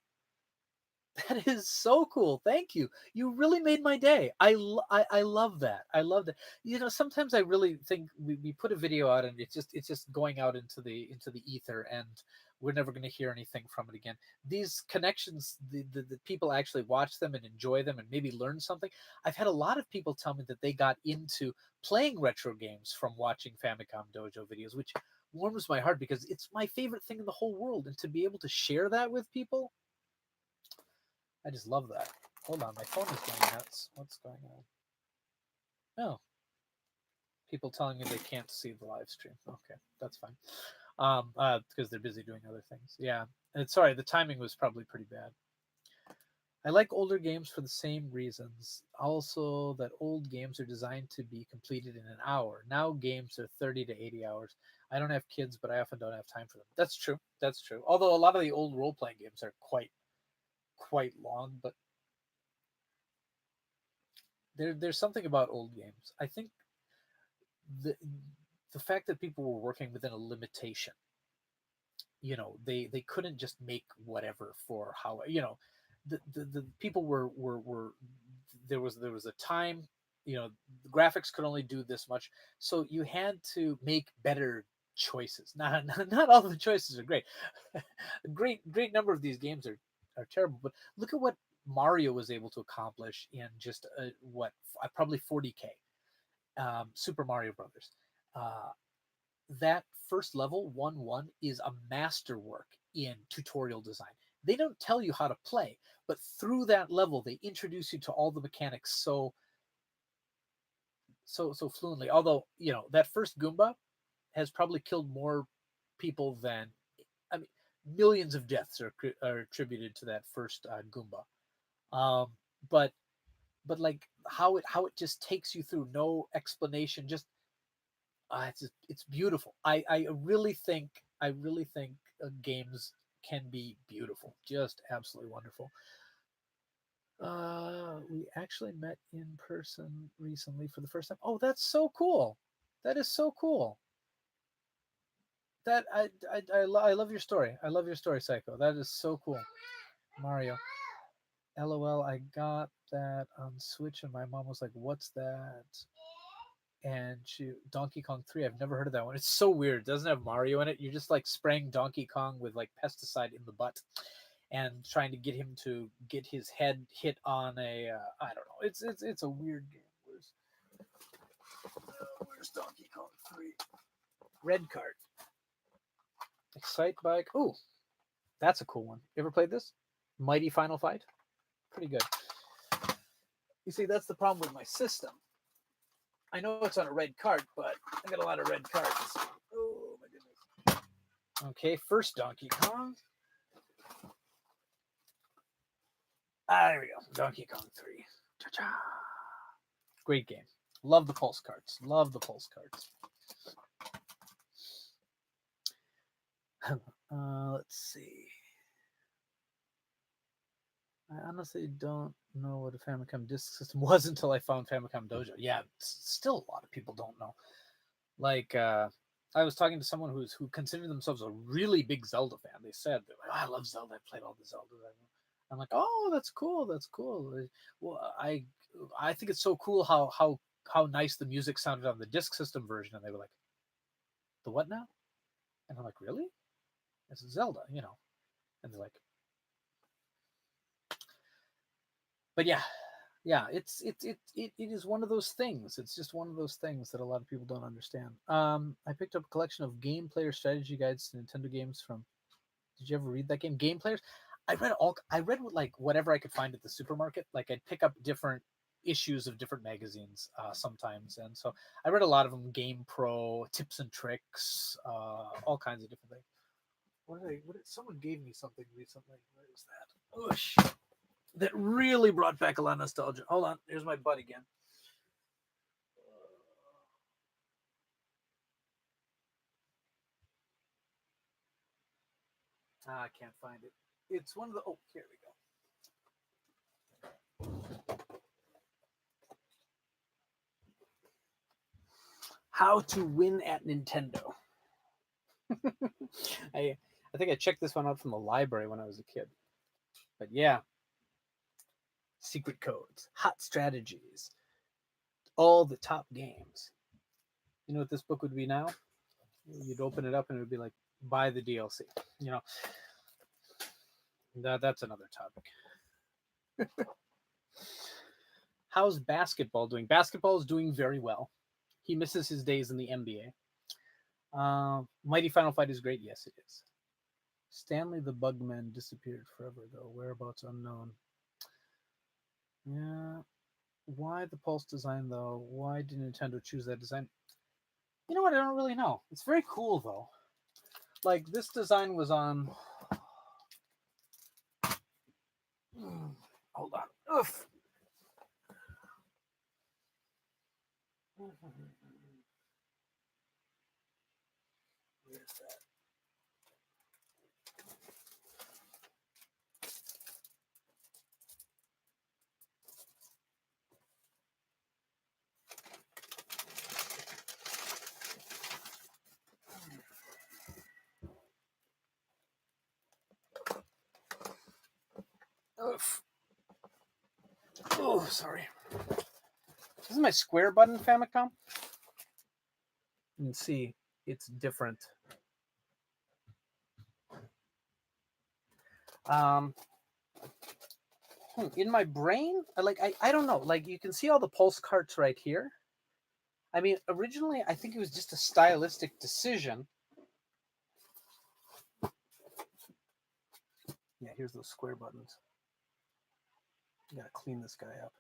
That is so cool. Thank you. You really made my day. I love that. I love that. You know, sometimes I really think we put a video out and it's just going out into the ether, and we're never going to hear anything from it again. These connections, the people actually watch them and enjoy them and maybe learn something. I've had a lot of people tell me that they got into playing retro games from watching Famicom Dojo videos, which warms my heart because it's my favorite thing in the whole world. And to be able to share that with people, I just love that. Hold on, my phone is going nuts. What's going on? Oh, people telling me they can't see the live stream. Okay, that's fine. Because they're busy doing other things. Yeah, and sorry, the timing was probably pretty bad. I like older games for the same reasons. Also, that old games are designed to be completed in an hour. Now games are 30 to 80 hours. I don't have kids, but I often don't have time for them. That's true. That's true. Although a lot of the old role-playing games are quite long, but there's something about old games. I think the the fact that people were working within a limitation, you know, they couldn't just make whatever for how, you know, the people were there was a time, you know, the graphics could only do this much, so you had to make better choices. Not all the choices are great. A great number of these games are terrible, but look at what Mario was able to accomplish in just probably 40K. Super Mario Brothers. Uh, that first level, 1-1, is a masterwork in tutorial design. They don't tell you how to play, but through that level, they introduce you to all the mechanics so fluently. Although, you know, that first Goomba has probably killed more people than, I mean, millions of deaths are attributed to that first Goomba. Um, but like how it just takes you through, no explanation, just it's beautiful. I really think games can be beautiful, just absolutely wonderful. We actually met in person recently for the first time. Oh, that's so cool. That is so cool. That I love your story. I love your story, Psycho. That is so cool. Mario. LOL, I got that on Switch and my mom was like, "What's that?" And Donkey Kong 3, I've never heard of that one. It's so weird. It doesn't have Mario in it. You're just like spraying Donkey Kong with like pesticide in the butt and trying to get him to get his head hit on a I don't know. It's a weird game. Where's Donkey Kong 3? Red card. Excite Bike. Ooh, that's a cool one. You ever played this? Mighty Final Fight? Pretty good. You see, that's the problem with my system. I know it's on a red card, but I got a lot of red cards. Oh my goodness. Okay, first Donkey Kong. There we go. Donkey Kong 3. Cha-cha. Great game. Love the pulse cards. Love the pulse cards. Let's see. I honestly don't know what a Famicom disk system was until I found Famicom Dojo. Yeah, still a lot of people don't know. Like, I was talking to someone who considered themselves a really big Zelda fan. They said, "I love Zelda. I played all the Zeldas. I'm like, oh, that's cool. That's cool. Well, I think it's so cool how nice the music sounded on the disc system version. And they were like, the what now? And I'm like, really? It's Zelda, you know. And they're like, but yeah, yeah, it is one of those things. It's just one of those things that a lot of people don't understand. I picked up a collection of game player strategy guides to Nintendo games from. Did you ever read that game? Game players. I read like whatever I could find at the supermarket. Like I'd pick up different issues of different magazines sometimes, and so I read a lot of them. Game Pro, Tips and Tricks, all kinds of different things. Someone gave me something recently. Where is that? Oosh. That really brought back a lot of nostalgia. Hold on, here's my butt again. I can't find it. It's one of the. Oh, here we go. How to win at Nintendo. I think I checked this one out from the library when I was a kid. But yeah, secret codes, hot strategies, all the top games. You know what this book would be now? You'd open it up and it would be like, buy the DLC. You know, that's another topic. How's basketball doing? Basketball is doing very well. He misses his days in the NBA. Mighty Final Fight is great. Yes, it is. Stanley the Bugman disappeared forever ago. Whereabouts unknown. Yeah. Why the Pulse design, though? Why did Nintendo choose that design? You know what? I don't really know. It's very cool, though. Like, this design was on... Hold on. Oof. Where's that? Oof. Oh, sorry. This is my square button Famicom. You can see it's different. In my brain, I don't know. Like, you can see all the pulse carts right here. I mean, originally, I think it was just a stylistic decision. Yeah, here's those square buttons. You gotta clean this guy up.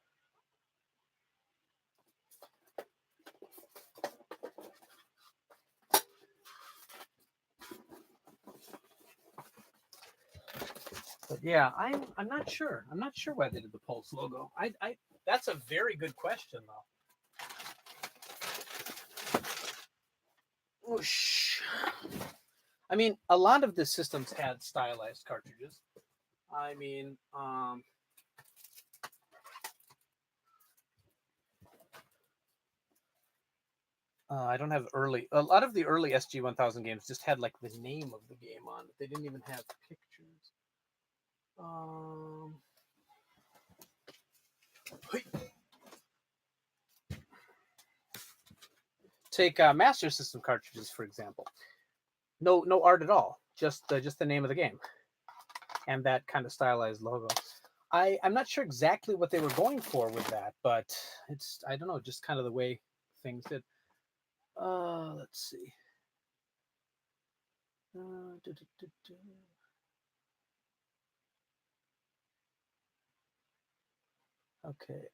But yeah, I'm not sure. I'm not sure why they did the Pulse logo. I that's a very good question though. Whoosh. I mean, a lot of the systems had stylized cartridges. I mean, I don't have early. A lot of the early SG-1000 games just had like the name of the game on it. They didn't even have pictures. Take Master System cartridges for example. No art at all. Just the name of the game, and that kind of stylized logo. I'm not sure exactly what they were going for with that, but it's I don't know, just kind of the way things did. Let's see. Okay.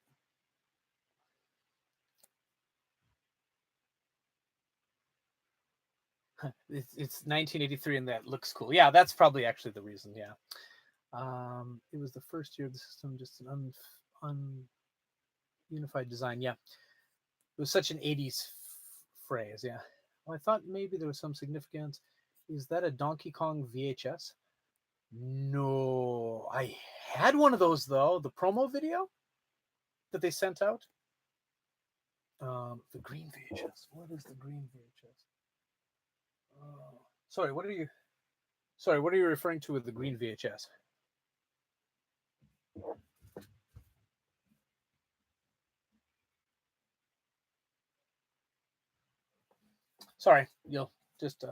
It's 1983 and that looks cool. Yeah, that's probably actually the reason. Yeah. It was the first year of the system, just an unified design. Yeah. It was such an 80s phrase. Yeah. Well, I thought maybe there was some significance. Is that a Donkey Kong VHS? No, I had one of those though. The promo video that they sent out. The green VHS. What is the green VHS? Sorry, what are you? Sorry, what are you referring to with the green VHS? Sorry, you'll just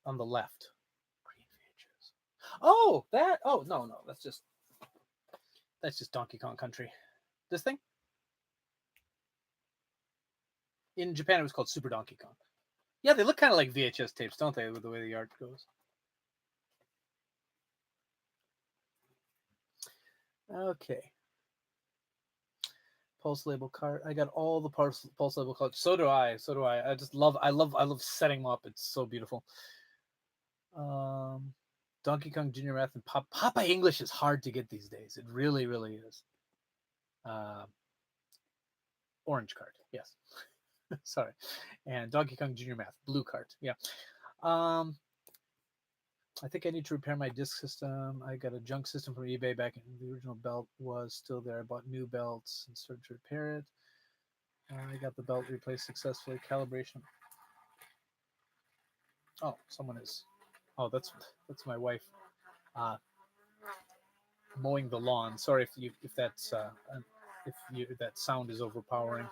on the left. Green VHS. Oh, that. Oh, no, no, that's just Donkey Kong Country. This thing in Japan it was called Super Donkey Kong. Yeah, they look kind of like VHS tapes, don't they? With the way the art goes. Okay. Pulse label card. I got all the pulse label cards. So do I. So do I. I just love. I love setting them up. It's so beautiful. Um, Donkey Kong Junior Math and Papa English is hard to get these days. It really, really is. Uh, orange card. Yes. Sorry. And Donkey Kong Junior Math blue card. Yeah. Um, I think I need to repair my disc system. I got a junk system from eBay back in the original belt was still there. I bought new belts and started to repair it. I got the belt replaced successfully. Calibration. Oh, someone is. Oh, that's my wife uh, mowing the lawn. Sorry if that's if that sound is overpowering.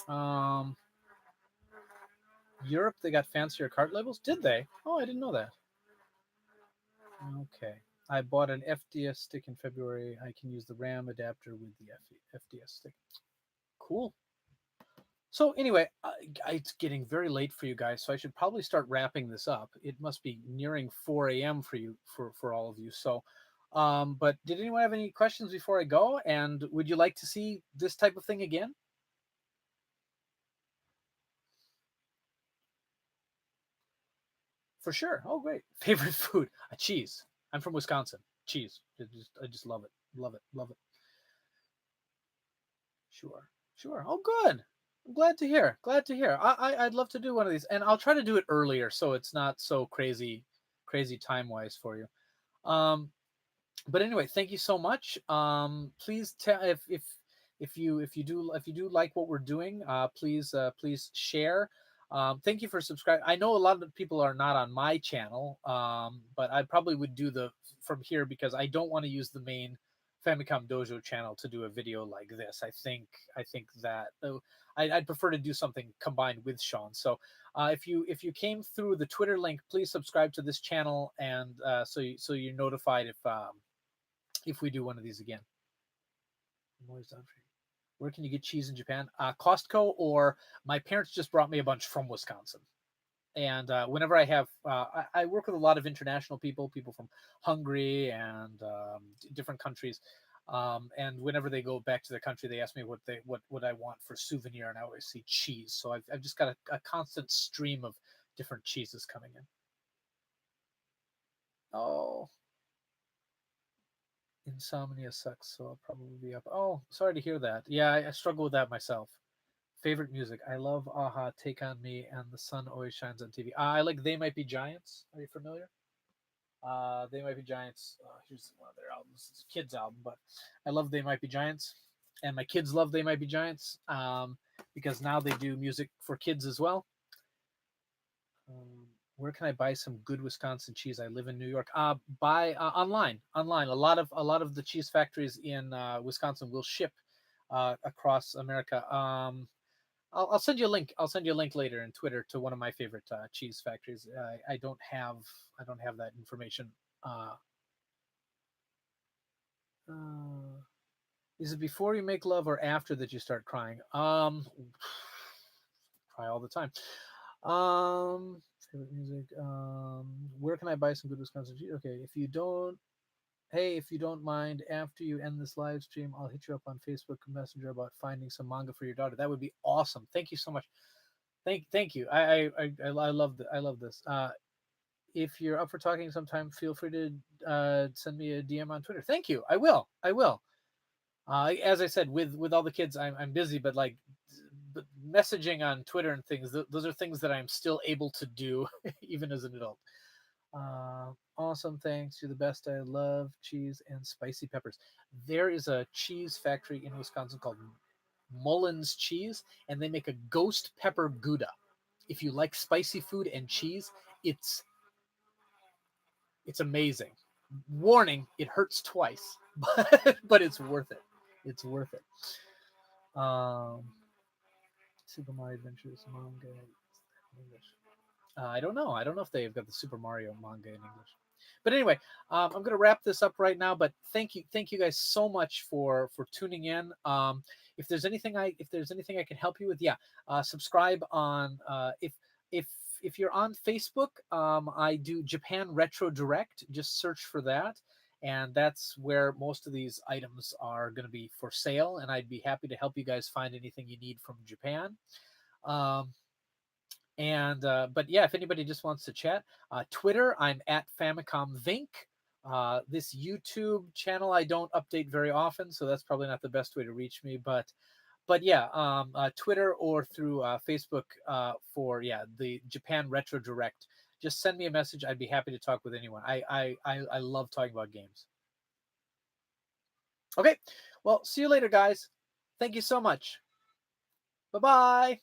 Um, Europe, they got fancier cart labels. Did they? Oh, I didn't know that. Okay. I bought an FDS stick in February. I can use the RAM adapter with the FDS stick. Cool. So anyway, it's getting very late for you guys, so I should probably start wrapping this up. It must be nearing 4 a.m. for you, for all of you. So, but did anyone have any questions before I go? And would you like to see this type of thing again? For sure. Oh, great. Favorite food? A cheese. I'm from Wisconsin. Cheese. I just love it. Love it. Love it. Sure. Sure. Oh, good. I'm glad to hear. Glad to hear. I'd love to do one of these, and I'll try to do it earlier so it's not so crazy time wise for you. Um, but anyway, thank you so much. Please tell if you do like what we're doing, please share. Thank you for subscribing. I know a lot of people are not on my channel, but I probably would do the from here because I don't want to use the main Famicom Dojo channel to do a video like this. I think that I'd prefer to do something combined with Sean. So if you came through the Twitter link, please subscribe to this channel, and so you're notified if we do one of these again. Where can you get cheese in Japan? Costco, or my parents just brought me a bunch from Wisconsin. And whenever I have, I work with a lot of international people from Hungary and different countries. And whenever they go back to their country, they ask me what I want for souvenir, and I always see cheese. So I've just got a constant stream of different cheeses coming in. Oh, insomnia sucks, so I'll probably be up. Oh, sorry to hear that. Yeah, I struggle with that myself. Favorite music? I love Aha, Take on Me, and The Sun Always Shines on TV. I like They Might Be Giants. Are you familiar? They Might Be Giants. Here's one of their albums. It's a kids' album, but I love They Might Be Giants, and my kids love They Might Be Giants because now they do music for kids as well. Um, where can I buy some good Wisconsin cheese? I live in New York. Buy online. Online. A lot of the cheese factories in Wisconsin will ship across America. I'll send you a link. I'll send you a link later in Twitter to one of my favorite cheese factories. I don't have that information. Uh, is it before you make love or after that you start crying? Cry all the time. Favorite music. Where can I buy some good Wisconsin cheese? Okay, if you don't mind, after you end this live stream, I'll hit you up on Facebook Messenger about finding some manga for your daughter. That would be awesome. Thank you so much. Thank you. I love this. If you're up for talking sometime, feel free to send me a DM on Twitter. Thank you. I will. As I said, with all the kids, I'm busy, but like messaging on Twitter and things, those are things that I'm still able to do even as an adult. Awesome. Thanks. You're the best. I love cheese and spicy peppers. There is a cheese factory in Wisconsin called Mullins Cheese, and they make a ghost pepper Gouda. If you like spicy food and cheese, it's amazing. warning, it hurts twice, but it's worth it. It's worth it. Super Mario Adventures manga in English. I don't know. I don't know if they've got the Super Mario manga in English. But anyway, I'm going to wrap this up right now. But thank you guys so much for tuning in. If there's anything I can help you with, yeah, subscribe on if if you're on Facebook, I do Japan Retro Direct. Just search for that, and that's where most of these items are going to be for sale. And I'd be happy to help you guys find anything you need from Japan. Um, and but yeah, if anybody just wants to chat, Twitter, I'm at Famicom Vink. This YouTube channel I don't update very often, so that's probably not the best way to reach me. But yeah, Twitter or through Facebook for the Japan Retro Direct. Just send me a message. I'd be happy to talk with anyone. I love talking about games. Okay, well, see you later, guys. Thank you so much. Bye bye.